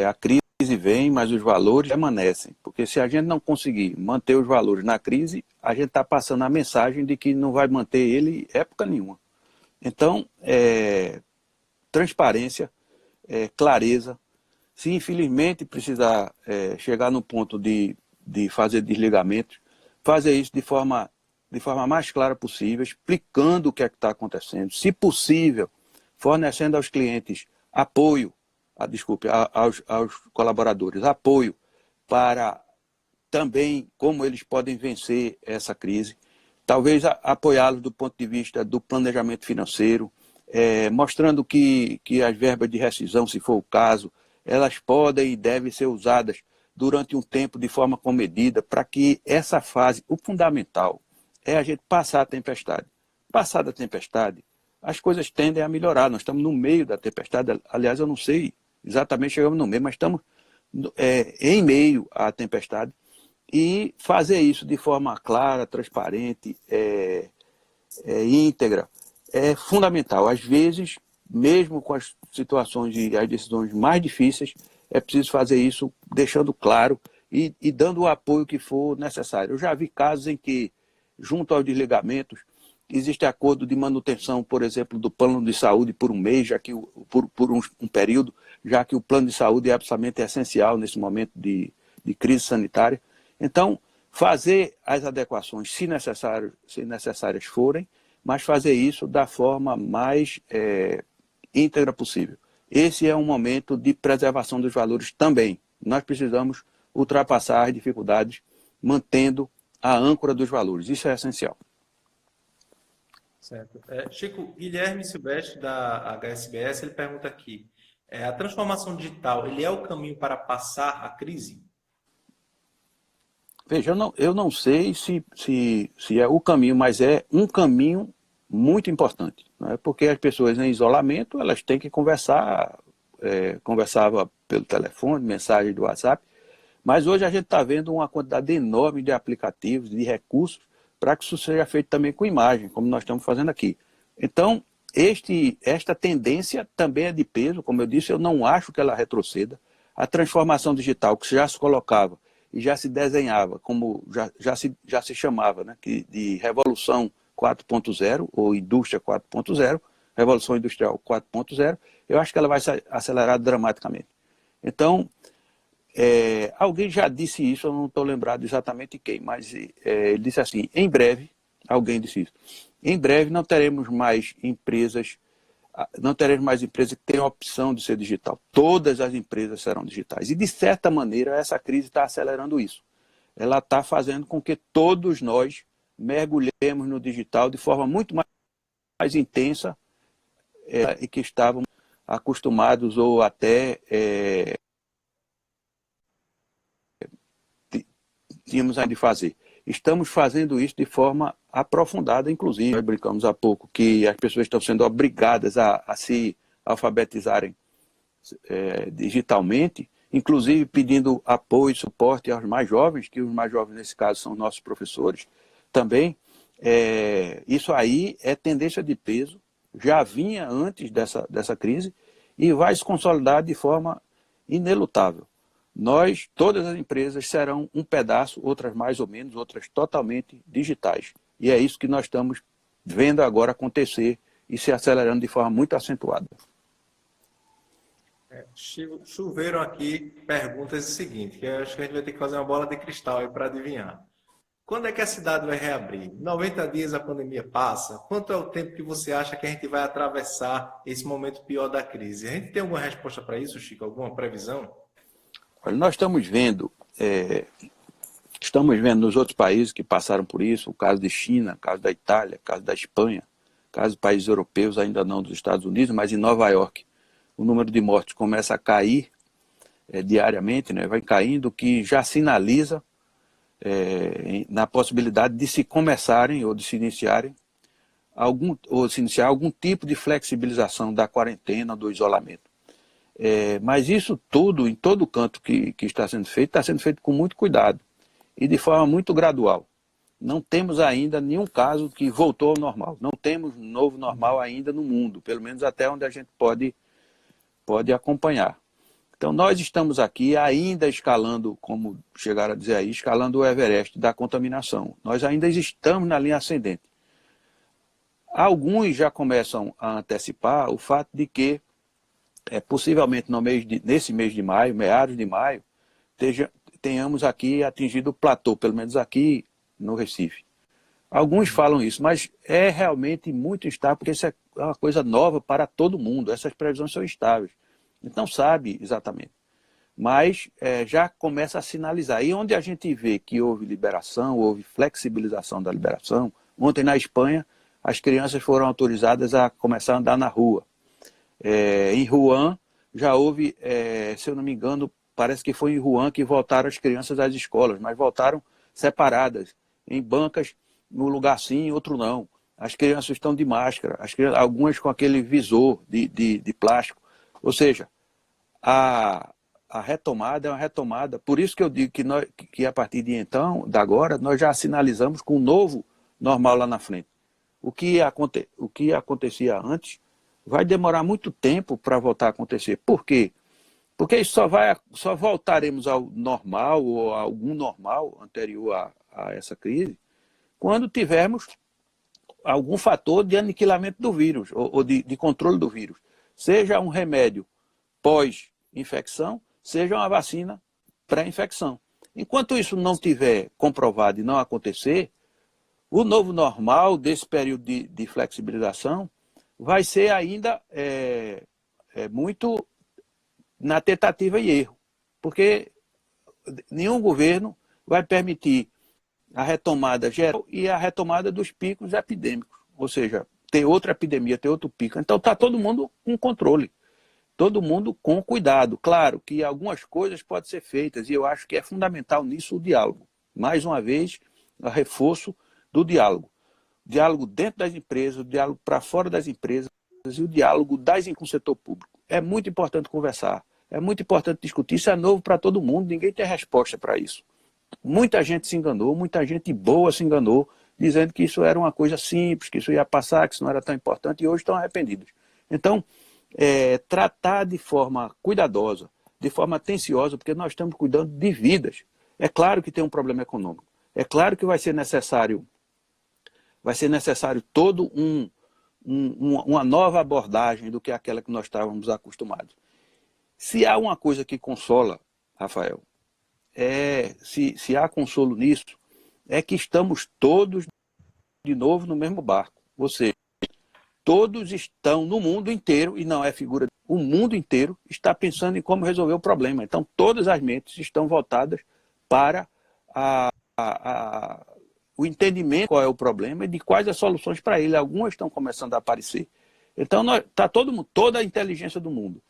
A crise vem, mas os valores permanecem. Porque se a gente não conseguir manter os valores na crise, a gente está passando a mensagem de que não vai manter ele época nenhuma. Então, transparência, clareza. Se infelizmente precisar chegar no ponto de fazer desligamento, fazer isso de forma mais clara possível, explicando o que é que está acontecendo. Se possível, fornecendo aos clientes apoio, aos colaboradores, apoio para também como eles podem vencer essa crise. Talvez apoiá-los do ponto de vista do planejamento financeiro, mostrando que as verbas de rescisão, se for o caso, elas podem e devem ser usadas durante um tempo de forma comedida para que essa fase, o fundamental, é a gente passar a tempestade. Passada a tempestade, as coisas tendem a melhorar. Nós estamos no meio da tempestade. Aliás, eu não sei exatamente, chegamos no meio, mas estamos em meio à tempestade. E fazer isso de forma clara, transparente, íntegra, é fundamental. Às vezes, mesmo com as situações e as decisões mais difíceis, é preciso fazer isso deixando claro e dando o apoio que for necessário. Eu já vi casos em que, junto aos desligamentos, existe acordo de manutenção, por exemplo, do plano de saúde por um mês, já que por um período, já que o plano de saúde é absolutamente essencial nesse momento de crise sanitária. Então, fazer as adequações, se necessárias forem, mas fazer isso da forma mais íntegra possível. Esse é um momento de preservação dos valores também. Nós precisamos ultrapassar as dificuldades, mantendo a âncora dos valores. Isso é essencial. Certo. Chico, Guilherme Silvestre, da HSBS, ele pergunta aqui, a transformação digital, ele é o caminho para passar a crise? Veja, eu não sei se é o caminho, mas é um caminho muito importante, né? Porque as pessoas em isolamento, elas têm que conversar, conversava pelo telefone, mensagem do WhatsApp, mas hoje a gente está vendo uma quantidade enorme de aplicativos, de recursos, para que isso seja feito também com imagem, como nós estamos fazendo aqui. Então, esta tendência também é de peso, como eu disse, eu não acho que ela retroceda. A transformação digital que já se colocava e já se desenhava, como já se chamava, né, de Revolução 4.0 ou Indústria 4.0, Revolução Industrial 4.0, eu acho que ela vai se acelerar dramaticamente. Então, alguém já disse isso, eu não estou lembrado exatamente quem, mas ele disse assim, em breve, alguém disse isso, em breve não teremos mais empresas não teremos mais empresas que tenham a opção de ser digital. Todas as empresas serão digitais. E, de certa maneira, essa crise está acelerando isso. Ela está fazendo com que todos nós mergulhemos no digital de forma muito mais intensa e que estávamos acostumados ou até tínhamos a de fazer. Estamos fazendo isso de forma aprofundada, inclusive. Nós brincamos há pouco que as pessoas estão sendo obrigadas a se alfabetizarem digitalmente, inclusive pedindo apoio e suporte aos mais jovens, que os mais jovens, nesse caso, são nossos professores também. Isso aí é tendência de peso, já vinha antes dessa crise e vai se consolidar de forma inelutável. Todas as empresas serão um pedaço, outras mais ou menos, outras totalmente digitais. E é isso que nós estamos vendo agora acontecer e se acelerando de forma muito acentuada. Choveram aqui perguntas seguintes, que eu acho que a gente vai ter que fazer uma bola de cristal aí para adivinhar. Quando é que a cidade vai reabrir? 90 dias a pandemia passa? Quanto é o tempo que você acha que a gente vai atravessar esse momento pior da crise? A gente tem alguma resposta para isso, Chico? Alguma previsão? Olha, nós estamos vendo nos outros países que passaram por isso, o caso de China, o caso da Itália, o caso da Espanha, o caso de países europeus, ainda não dos Estados Unidos, mas em Nova York, o número de mortes começa a cair diariamente, né? Vai caindo, que já sinaliza na possibilidade de se começarem ou de se iniciarem algum tipo de flexibilização da quarentena, do isolamento. Mas isso tudo, em todo canto que está sendo feito com muito cuidado e de forma muito gradual. Não temos ainda nenhum caso que voltou ao normal. Não temos novo normal ainda no mundo, pelo menos até onde a gente pode acompanhar. Então nós estamos aqui ainda escalando, como chegaram a dizer aí, escalando o Everest da contaminação. Nós ainda estamos na linha ascendente. Alguns já começam a antecipar o fato de que possivelmente nesse mês de maio, meados de maio, tenhamos aqui atingido o platô, pelo menos aqui no Recife. Alguns falam isso, mas é realmente muito instável, porque isso é uma coisa nova para todo mundo. Essas previsões são instáveis. A gente não sabe exatamente. Mas já começa a sinalizar. E onde a gente vê que houve liberação, houve flexibilização da liberação, ontem na Espanha, as crianças foram autorizadas a começar a andar na rua. Em Wuhan, já houve, se eu não me engano, parece que foi em Wuhan que voltaram as crianças às escolas, mas voltaram separadas, em bancas, no lugar sim, outro não. As crianças estão de máscara, algumas com aquele visor de plástico. Ou seja, a retomada é uma retomada. Por isso que eu digo que a partir de então, da agora, nós já sinalizamos com um novo normal lá na frente. O que acontecia antes vai demorar muito tempo para voltar a acontecer. Por quê? Porque só voltaremos ao normal ou a algum normal anterior a essa crise quando tivermos algum fator de aniquilamento do vírus ou de controle do vírus. Seja um remédio pós-infecção, seja uma vacina pré-infecção. Enquanto isso não tiver comprovado e não acontecer, o novo normal desse período de flexibilização vai ser ainda muito na tentativa e erro, porque nenhum governo vai permitir a retomada geral e a retomada dos picos epidêmicos, ou seja, ter outra epidemia, ter outro pico. Então está todo mundo com controle, todo mundo com cuidado. Claro que algumas coisas podem ser feitas e eu acho que é fundamental nisso o diálogo. Mais uma vez, o reforço do diálogo. Diálogo dentro das empresas, o diálogo para fora das empresas e o diálogo com o setor público. É muito importante conversar, é muito importante discutir. Isso é novo para todo mundo, ninguém tem resposta para isso. Muita gente se enganou, muita gente boa se enganou, dizendo que isso era uma coisa simples, que isso ia passar, que isso não era tão importante, e hoje estão arrependidos. Então, tratar de forma cuidadosa, de forma atenciosa, porque nós estamos cuidando de vidas. É claro que tem um problema econômico, é claro que vai ser necessário todo uma nova abordagem do que aquela que nós estávamos acostumados. Se há uma coisa que consola, Rafael, se há consolo nisso, é que estamos todos de novo no mesmo barco. Ou seja, todos estão no mundo inteiro, e não é figura, o mundo inteiro está pensando em como resolver o problema. Então, todas as mentes estão voltadas para o entendimento qual é o problema e de quais as soluções para ele. Algumas estão começando a aparecer. Então, está todo mundo, toda a inteligência do mundo,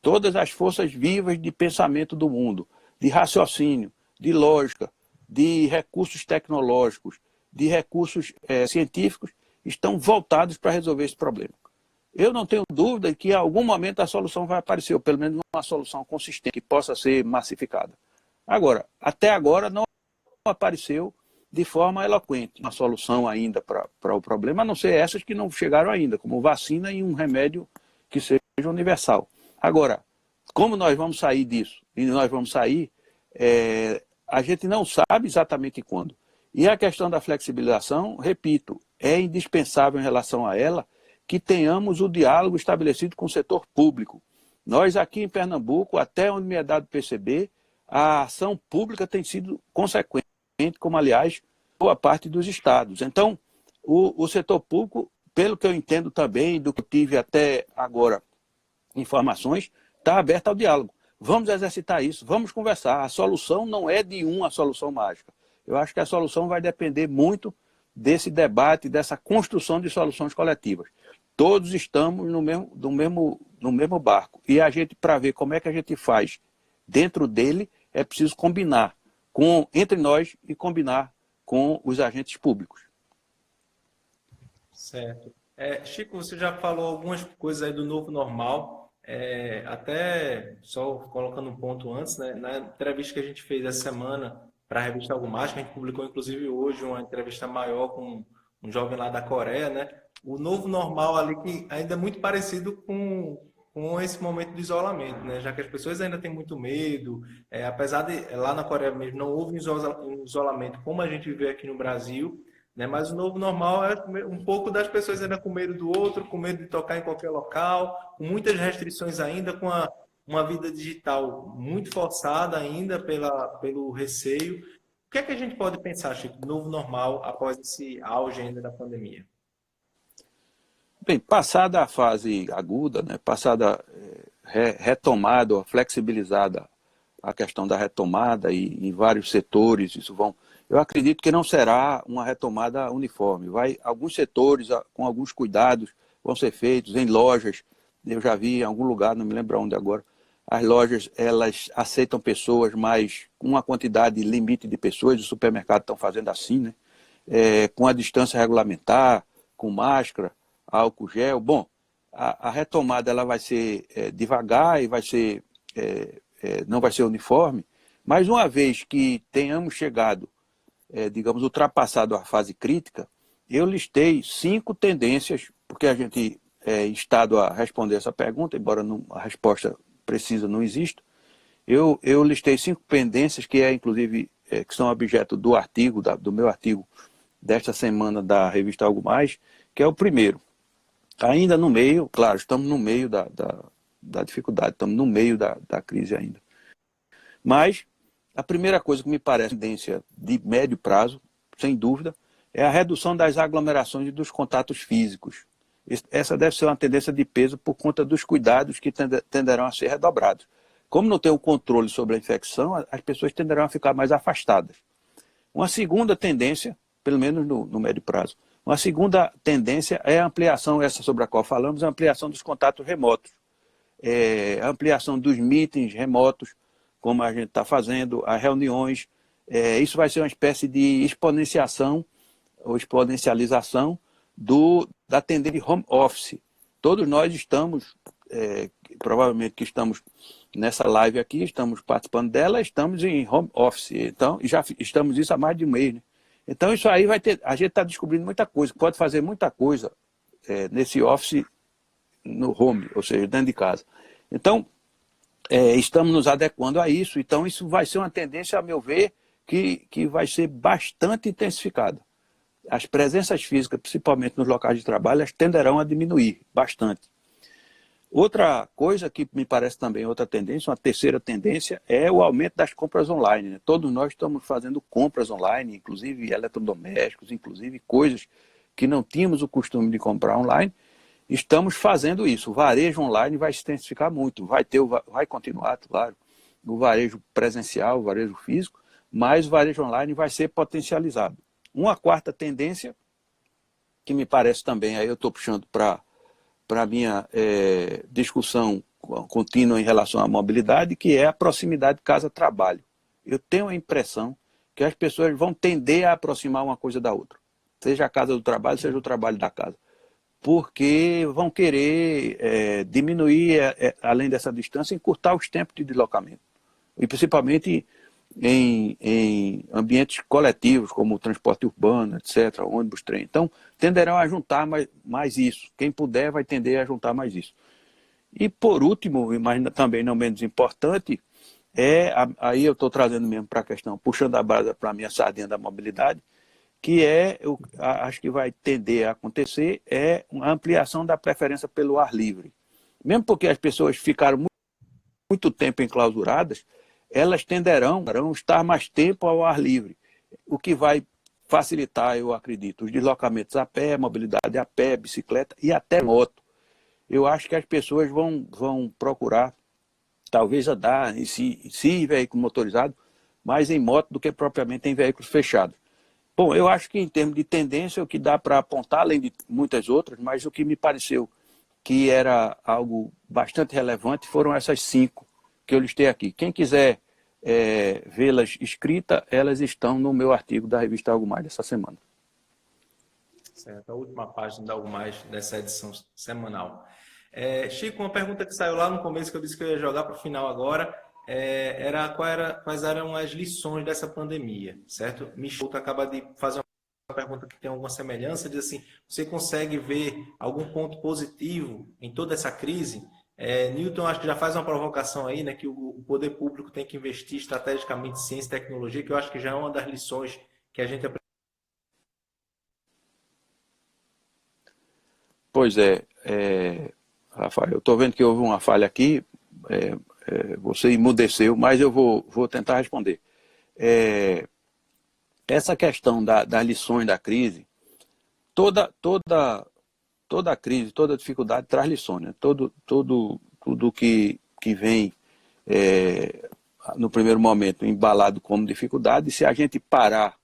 todas as forças vivas de pensamento do mundo, de raciocínio, de lógica, de recursos tecnológicos, de recursos científicos, estão voltados para resolver esse problema. Eu não tenho dúvida que em algum momento a solução vai aparecer, ou pelo menos uma solução consistente, que possa ser massificada. Agora, até agora não apareceu de forma eloquente uma solução ainda para o problema, a não ser essas que não chegaram ainda, como vacina e um remédio que seja universal. Agora, como nós vamos sair disso? E nós vamos sair, a gente não sabe exatamente quando. E a questão da flexibilização, repito, é indispensável em relação a ela que tenhamos o diálogo estabelecido com o setor público. Nós aqui em Pernambuco, até onde me é dado perceber, a ação pública tem sido consequente, como aliás, boa parte dos estados. Então, o setor público, pelo que eu entendo também, do que tive até agora informações, está aberto ao diálogo. Vamos exercitar isso, vamos conversar. A solução não é de uma solução mágica. Eu acho que a solução vai depender muito desse debate, dessa construção de soluções coletivas. Todos estamos no mesmo barco. E a gente, para ver como é que a gente faz dentro dele, é preciso combinar entre nós e combinar com os agentes públicos. Certo. Chico, você já falou algumas coisas aí do novo normal, até só colocando um ponto antes, né? Na entrevista que a gente fez essa semana para a revista Algo Mais, que a gente publicou inclusive hoje uma entrevista maior com um jovem lá da Coreia, né? O novo normal ali que ainda é muito parecido com esse momento de isolamento, né? Já que as pessoas ainda têm muito medo, apesar de lá na Coreia mesmo não houve isolamento como a gente vê aqui no Brasil, né? Mas o novo normal é um pouco das pessoas ainda com medo do outro, com medo de tocar em qualquer local, com muitas restrições ainda, com uma vida digital muito forçada ainda pelo receio. O que é que a gente pode pensar, Chico, do novo normal após esse auge ainda da pandemia? Bem, passada a fase aguda, né, passada retomada, flexibilizada a questão da retomada e em vários setores, eu acredito que não será uma retomada uniforme. Alguns setores, com alguns cuidados, vão ser feitos em lojas. Eu já vi em algum lugar, não me lembro onde agora, as lojas elas aceitam pessoas, mas com uma quantidade limite de pessoas, os supermercados estão fazendo assim, né? Com a distância regulamentar, com máscara, álcool gel. Bom, a retomada ela vai ser devagar e não vai ser uniforme, mas uma vez que tenhamos chegado, digamos, ultrapassado a fase crítica, eu listei 5 tendências, porque a gente é instado a responder essa pergunta, embora a resposta precisa não exista. Eu listei 5 tendências que inclusive, que são objeto do artigo, do meu artigo desta semana da revista Algo Mais, que é o primeiro. Ainda no meio, claro, estamos no meio da dificuldade, estamos no meio da crise ainda. Mas a primeira coisa que me parece tendência de médio prazo, sem dúvida, é a redução das aglomerações e dos contatos físicos. Essa deve ser uma tendência de peso por conta dos cuidados que tenderão a ser redobrados. Como não tem o controle sobre a infecção, as pessoas tenderão a ficar mais afastadas. Uma segunda tendência, pelo menos no médio prazo, uma segunda tendência é a ampliação, essa sobre a qual falamos, a ampliação dos contatos remotos. A ampliação dos meetings remotos, como a gente está fazendo, as reuniões. Isso vai ser uma espécie de exponenciação ou exponencialização da tendência de home office. Todos nós estamos, provavelmente que estamos nessa live aqui, estamos participando dela, estamos em home office. Então, já estamos isso há mais de um mês, né? Então, isso aí a gente está descobrindo muita coisa, pode fazer muita coisa nesse office no home, ou seja, dentro de casa. Então, estamos nos adequando a isso. Então, isso vai ser uma tendência, a meu ver, que vai ser bastante intensificada. As presenças físicas, principalmente nos locais de trabalho, elas tenderão a diminuir bastante. Outra coisa que me parece também outra tendência, uma terceira tendência, é o aumento das compras online, né? Todos nós estamos fazendo compras online, inclusive eletrodomésticos, inclusive coisas que não tínhamos o costume de comprar online. estamos fazendo isso. O varejo online vai se intensificar muito, vai continuar, claro, o varejo presencial, o varejo físico, mas o varejo online vai ser potencializado. Uma quarta tendência, que me parece também, aí eu estou puxando para a minha discussão contínua em relação à mobilidade, que é a proximidade casa-trabalho. Eu tenho a impressão que as pessoas vão tender a aproximar uma coisa da outra, seja a casa do trabalho, seja o trabalho da casa, porque vão querer diminuir, além dessa distância, encurtar os tempos de deslocamento, e principalmente em ambientes coletivos, como o transporte urbano, etc., ônibus, trem. Então, tenderão a juntar mais isso. Quem puder vai tender a juntar mais isso. E, por último, mas também não menos importante, aí eu estou trazendo mesmo para a questão, puxando a brasa para a minha sardinha da mobilidade, que acho que vai tender a acontecer, uma ampliação da preferência pelo ar livre. Mesmo porque as pessoas ficaram muito tempo enclausuradas, elas tenderão a estar mais tempo ao ar livre, o que vai facilitar, eu acredito, os deslocamentos a pé, mobilidade a pé, bicicleta e até moto. Eu acho que as pessoas vão procurar, talvez, andar em veículo motorizado, mais em moto do que propriamente em veículos fechados. Bom, eu acho que em termos de tendência, o que dá para apontar, além de muitas outras, mas o que me pareceu que era algo bastante relevante foram essas 5 que eu listei aqui. Quem quiser vê-las escritas, elas estão no meu artigo da revista Algo Mais dessa semana. Certo, a última página da Algo Mais dessa edição semanal. Chico, uma pergunta que saiu lá no começo que eu disse que eu ia jogar para o final agora, quais eram as lições dessa pandemia, certo? Michel acaba de fazer uma pergunta que tem alguma semelhança, diz assim, você consegue ver algum ponto positivo em toda essa crise? Newton acho que já faz uma provocação aí, né, que o poder público tem que investir estrategicamente em ciência e tecnologia, que eu acho que já é uma das lições que a gente aprende. Pois Rafael, eu estou vendo que houve uma falha aqui, você emudeceu, mas eu vou tentar responder. Essa questão das lições da crise, toda crise, toda dificuldade traz lições, né? Tudo que vem no primeiro momento embalado como dificuldade, se a gente parar,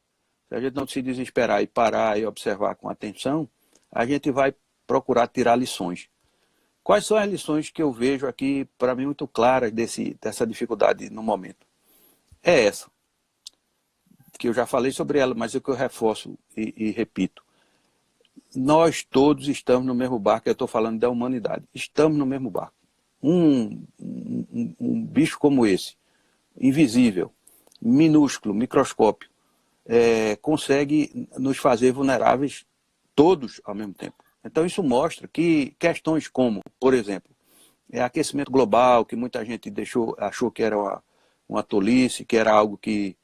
se a gente não se desesperar e parar e observar com atenção, a gente vai procurar tirar lições. Quais são as lições que eu vejo aqui, para mim, muito claras dessa dificuldade no momento? É essa, que eu já falei sobre ela, mas é o que eu reforço e repito. Nós todos estamos no mesmo barco, eu estou falando da humanidade. Estamos no mesmo barco. Um bicho como esse, invisível, minúsculo, microscópio, consegue nos fazer vulneráveis todos ao mesmo tempo. Então isso mostra que questões como, por exemplo, aquecimento global, que muita gente achou que era uma tolice, que era algo que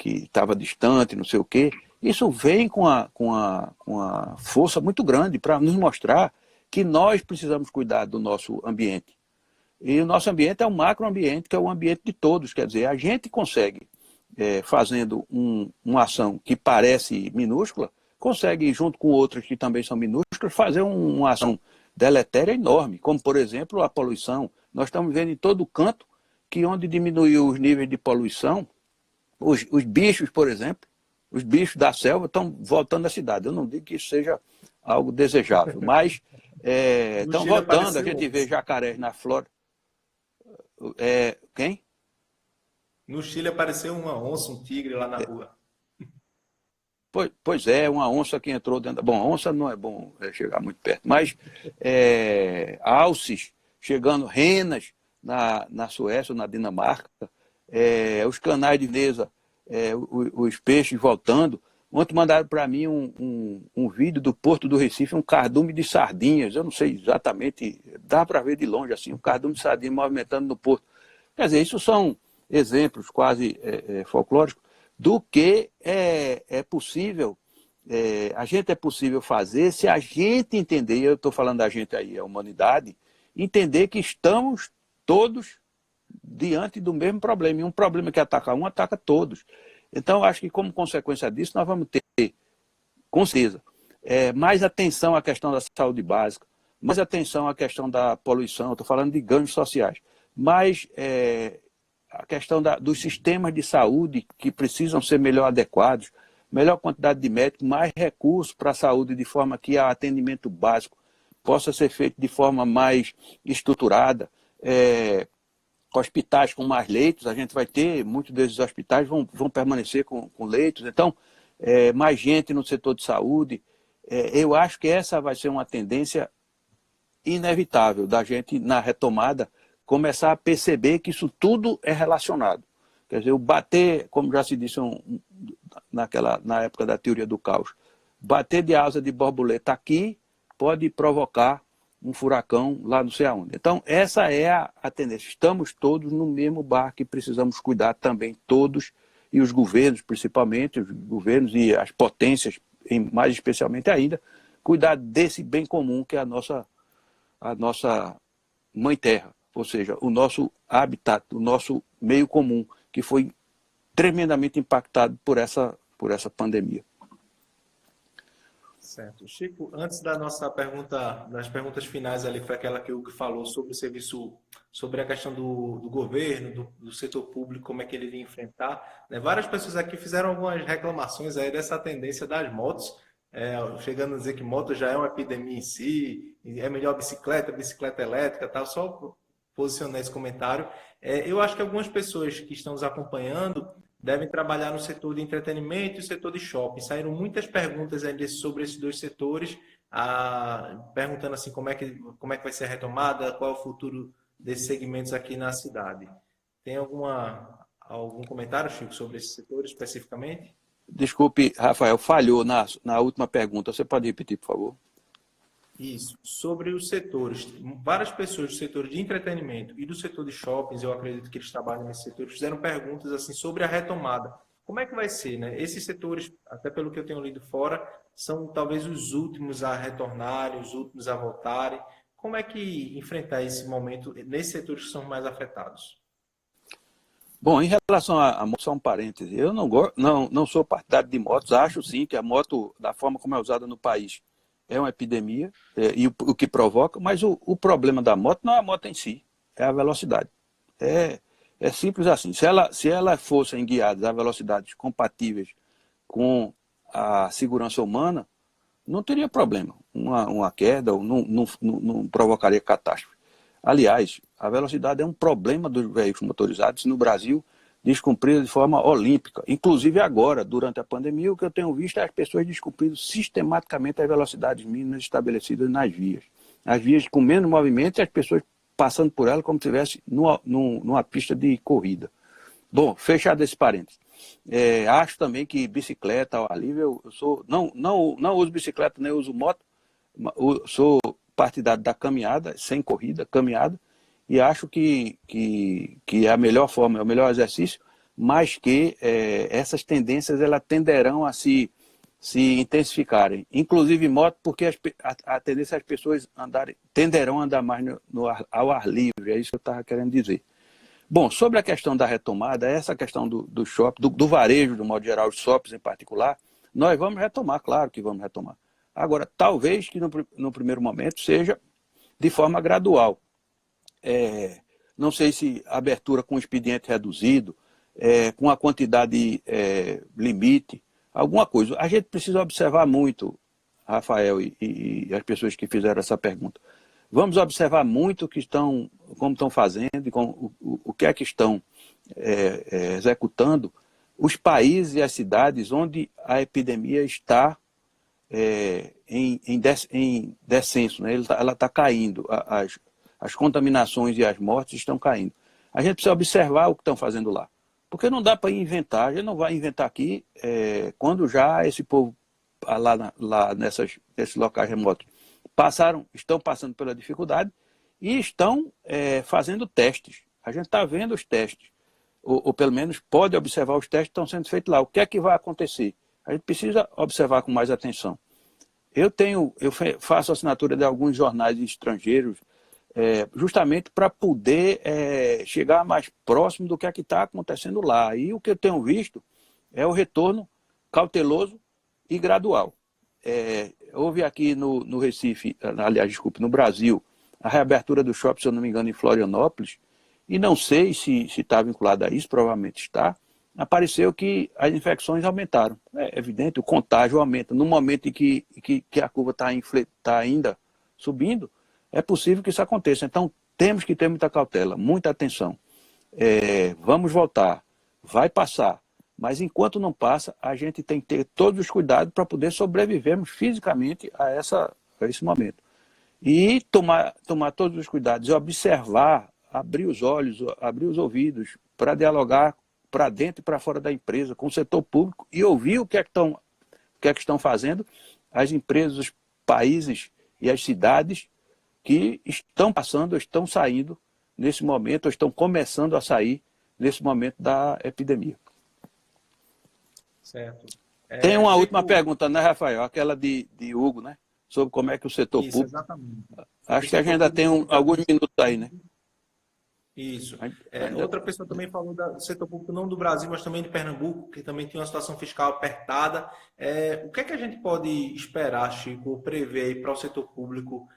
estava distante, não sei o quê. Isso vem com a força muito grande para nos mostrar que nós precisamos cuidar do nosso ambiente. E o nosso ambiente é um macroambiente, que é o ambiente de todos. Quer dizer, a gente consegue, fazendo uma ação que parece minúscula, consegue, junto com outras que também são minúsculas, fazer uma ação deletéria enorme, como, por exemplo, a poluição. Nós estamos vendo em todo canto que onde diminuiu os níveis de poluição, os bichos, por exemplo, os bichos da selva estão voltando à cidade. Eu não digo que isso seja algo desejável, mas estão voltando. A gente vê jacarés na Flórida. Quem? No Chile apareceu uma onça, um tigre lá na rua. Pois é, uma onça que entrou dentro. Bom, onça não é bom chegar muito perto, mas alces chegando, renas na Suécia, na Dinamarca, os canais de Veneza, os peixes voltando. Ontem mandaram para mim um vídeo do Porto do Recife, um cardume de sardinhas, eu não sei exatamente, dá para ver de longe assim, um cardume de sardinhas movimentando no porto. Quer dizer, isso são exemplos quase folclóricos do que é possível, a gente é possível fazer se a gente entender, eu estou falando da gente aí, a humanidade, entender que estamos todos diante do mesmo problema, e um problema que ataca um, ataca todos. Então, acho que como consequência disso, nós vamos ter, com certeza, mais atenção à questão da saúde básica, mais atenção à questão da poluição, estou falando de ganhos sociais, mais a questão dos sistemas de saúde que precisam ser melhor adequados, melhor quantidade de médicos, mais recursos para a saúde, de forma que o atendimento básico possa ser feito de forma mais estruturada, hospitais com mais leitos, a gente vai ter, muitos desses hospitais vão permanecer com leitos, então, mais gente no setor de saúde. Eu acho que essa vai ser uma tendência inevitável da gente, na retomada, começar a perceber que isso tudo é relacionado. Quer dizer, o bater, como já se disse na época da teoria do caos, bater de asa de borboleta aqui pode provocar um furacão lá não sei aonde. Então, essa é a tendência. Estamos todos no mesmo barco e precisamos cuidar também todos, e os governos, principalmente, os governos e as potências, mais especialmente ainda, cuidar desse bem comum que é a nossa mãe terra, ou seja, o nosso habitat, o nosso meio comum, que foi tremendamente impactado por essa pandemia. Certo. Chico, antes da nossa pergunta, das perguntas finais ali, foi aquela que o Hugo falou sobre o serviço, sobre a questão do governo, do setor público, como é que ele iria enfrentar, né? Várias pessoas aqui fizeram algumas reclamações aí dessa tendência das motos, chegando a dizer que moto já é uma epidemia em si, é melhor bicicleta elétrica, tal, só posicionar esse comentário. Eu acho que algumas pessoas que estão nos acompanhando devem trabalhar no setor de entretenimento e o setor de shopping. Saíram muitas perguntas sobre esses dois setores, perguntando assim como é que vai ser a retomada, qual é o futuro desses segmentos aqui na cidade. Tem algum comentário, Chico, sobre esse setor especificamente? Desculpe, Rafael, falhou na última pergunta. Você pode repetir, por favor? Isso. Sobre os setores, várias pessoas do setor de entretenimento e do setor de shoppings, eu acredito que eles trabalham nesse setor, fizeram perguntas assim sobre a retomada. Como é que vai ser, né? Esses setores, até pelo que eu tenho lido fora, são talvez os últimos a retornarem, os últimos a voltarem. Como é que enfrentar esse momento nesses setores que são mais afetados? Bom, em relação à moto, só um parêntese, eu não sou partidário de motos, acho sim que a moto, da forma como é usada no país, é uma epidemia, e o que provoca, mas o problema da moto não é a moto em si, é a velocidade. É simples assim. Se elas fossem guiadas a velocidades compatíveis com a segurança humana, não teria problema. Uma queda não provocaria catástrofe. Aliás, a velocidade é um problema dos veículos motorizados no Brasil, descumprida de forma olímpica. Inclusive agora, durante a pandemia, o que eu tenho visto é as pessoas descumprindo sistematicamente as velocidades mínimas estabelecidas nas vias. As vias com menos movimento e as pessoas passando por ela como se estivesse numa pista de corrida. Bom, fechado esse parênteses. Acho também que bicicleta ao ar livre, não uso bicicleta nem uso moto, sou partidário da caminhada, sem corrida, caminhada, e acho que é a melhor forma, é o melhor exercício, mas que essas tendências elas tenderão a se intensificarem, inclusive moto, porque a tendência é as pessoas tenderão a andar mais ao ar livre, é isso que eu estava querendo dizer. Bom, sobre a questão da retomada, essa questão do shopping, do varejo, do modo geral, os shoppings em particular, nós vamos retomar, claro que vamos retomar. Agora, talvez que no primeiro momento seja de forma gradual. Não sei se abertura com expediente reduzido, com a quantidade limite, alguma coisa. A gente precisa observar muito, Rafael e as pessoas que fizeram essa pergunta. Vamos observar muito como estão fazendo e o que é que estão executando os países e as cidades onde a epidemia está em descenso, né? Ela está caindo, as contaminações e as mortes estão caindo. A gente precisa observar o que estão fazendo lá, porque não dá para inventar, a gente não vai inventar aqui quando já esse povo lá nesses locais remotos estão passando pela dificuldade e estão fazendo testes. A gente está vendo os testes, ou pelo menos pode observar os testes que estão sendo feitos lá. O que é que vai acontecer? A gente precisa observar com mais atenção. Eu faço assinatura de alguns jornais estrangeiros, justamente para poder chegar mais próximo do que é que está acontecendo lá. E o que eu tenho visto é o retorno cauteloso e gradual. houve aqui no Recife, aliás, desculpe, no Brasil, a reabertura do shopping, se eu não me engano, em Florianópolis, e não sei se está vinculado a isso, provavelmente está, apareceu que as infecções aumentaram. É evidente, o contágio aumenta. No momento em que a curva está ainda subindo, é possível que isso aconteça. Então, temos que ter muita cautela, muita atenção. Vamos voltar, vai passar, mas enquanto não passa, a gente tem que ter todos os cuidados para poder sobrevivermos fisicamente a esse momento. E tomar todos os cuidados e observar, abrir os olhos, abrir os ouvidos para dialogar para dentro e para fora da empresa, com o setor público e ouvir o que é que estão fazendo as empresas, os países e as cidades que estão passando, estão saindo nesse momento, ou estão começando a sair nesse momento da epidemia. Certo. Tem uma Chico, última pergunta, né, Rafael? Aquela de Hugo, né? Sobre como é que o setor isso, público... exatamente. Acho que a gente ainda tem alguns minutos aí, né? Isso. Ainda... Outra pessoa também falou do setor público, não do Brasil, mas também de Pernambuco, que também tem uma situação fiscal apertada. O que é que a gente pode esperar, Chico, ou prever para o setor público?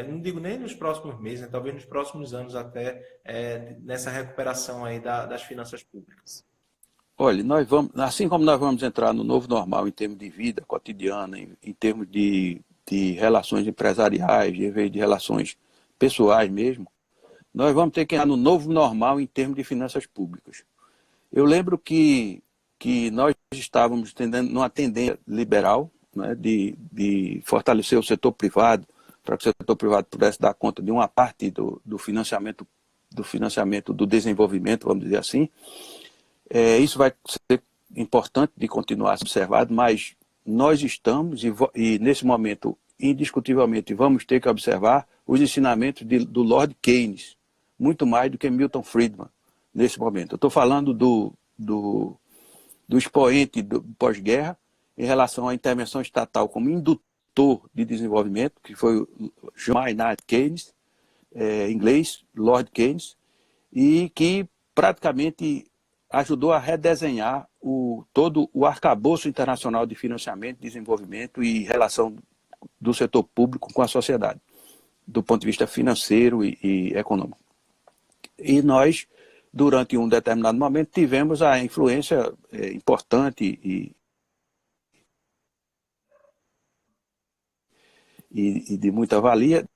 Não digo nem nos próximos meses, né, talvez nos próximos anos até, nessa recuperação aí das finanças públicas. Olha, nós vamos, assim como nós vamos entrar no novo normal em termos de vida cotidiana, em termos de relações empresariais, de relações pessoais mesmo, nós vamos ter que entrar no novo normal em termos de finanças públicas. Eu lembro que nós estávamos numa tendência liberal, né, de fortalecer o setor privado, para que o setor privado pudesse dar conta de uma parte do financiamento do desenvolvimento, vamos dizer assim. Isso vai ser importante de continuar observado, mas nós estamos, e nesse momento, indiscutivelmente, vamos ter que observar os ensinamentos do Lord Keynes, muito mais do que Milton Friedman, nesse momento. Eu estou falando do expoente do pós-guerra em relação à intervenção estatal como indutor de desenvolvimento, que foi o John Maynard Keynes, inglês, Lord Keynes, e que praticamente ajudou a redesenhar todo o arcabouço internacional de financiamento, desenvolvimento e relação do setor público com a sociedade, do ponto de vista financeiro e econômico. E nós, durante um determinado momento, tivemos a influência importante e de muita valia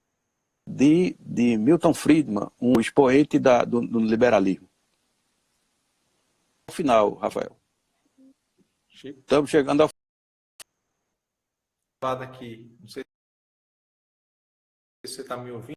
de Milton Friedman, um expoente do liberalismo. No final, Rafael, estamos chegando ao Aqui, não sei se você está me ouvindo.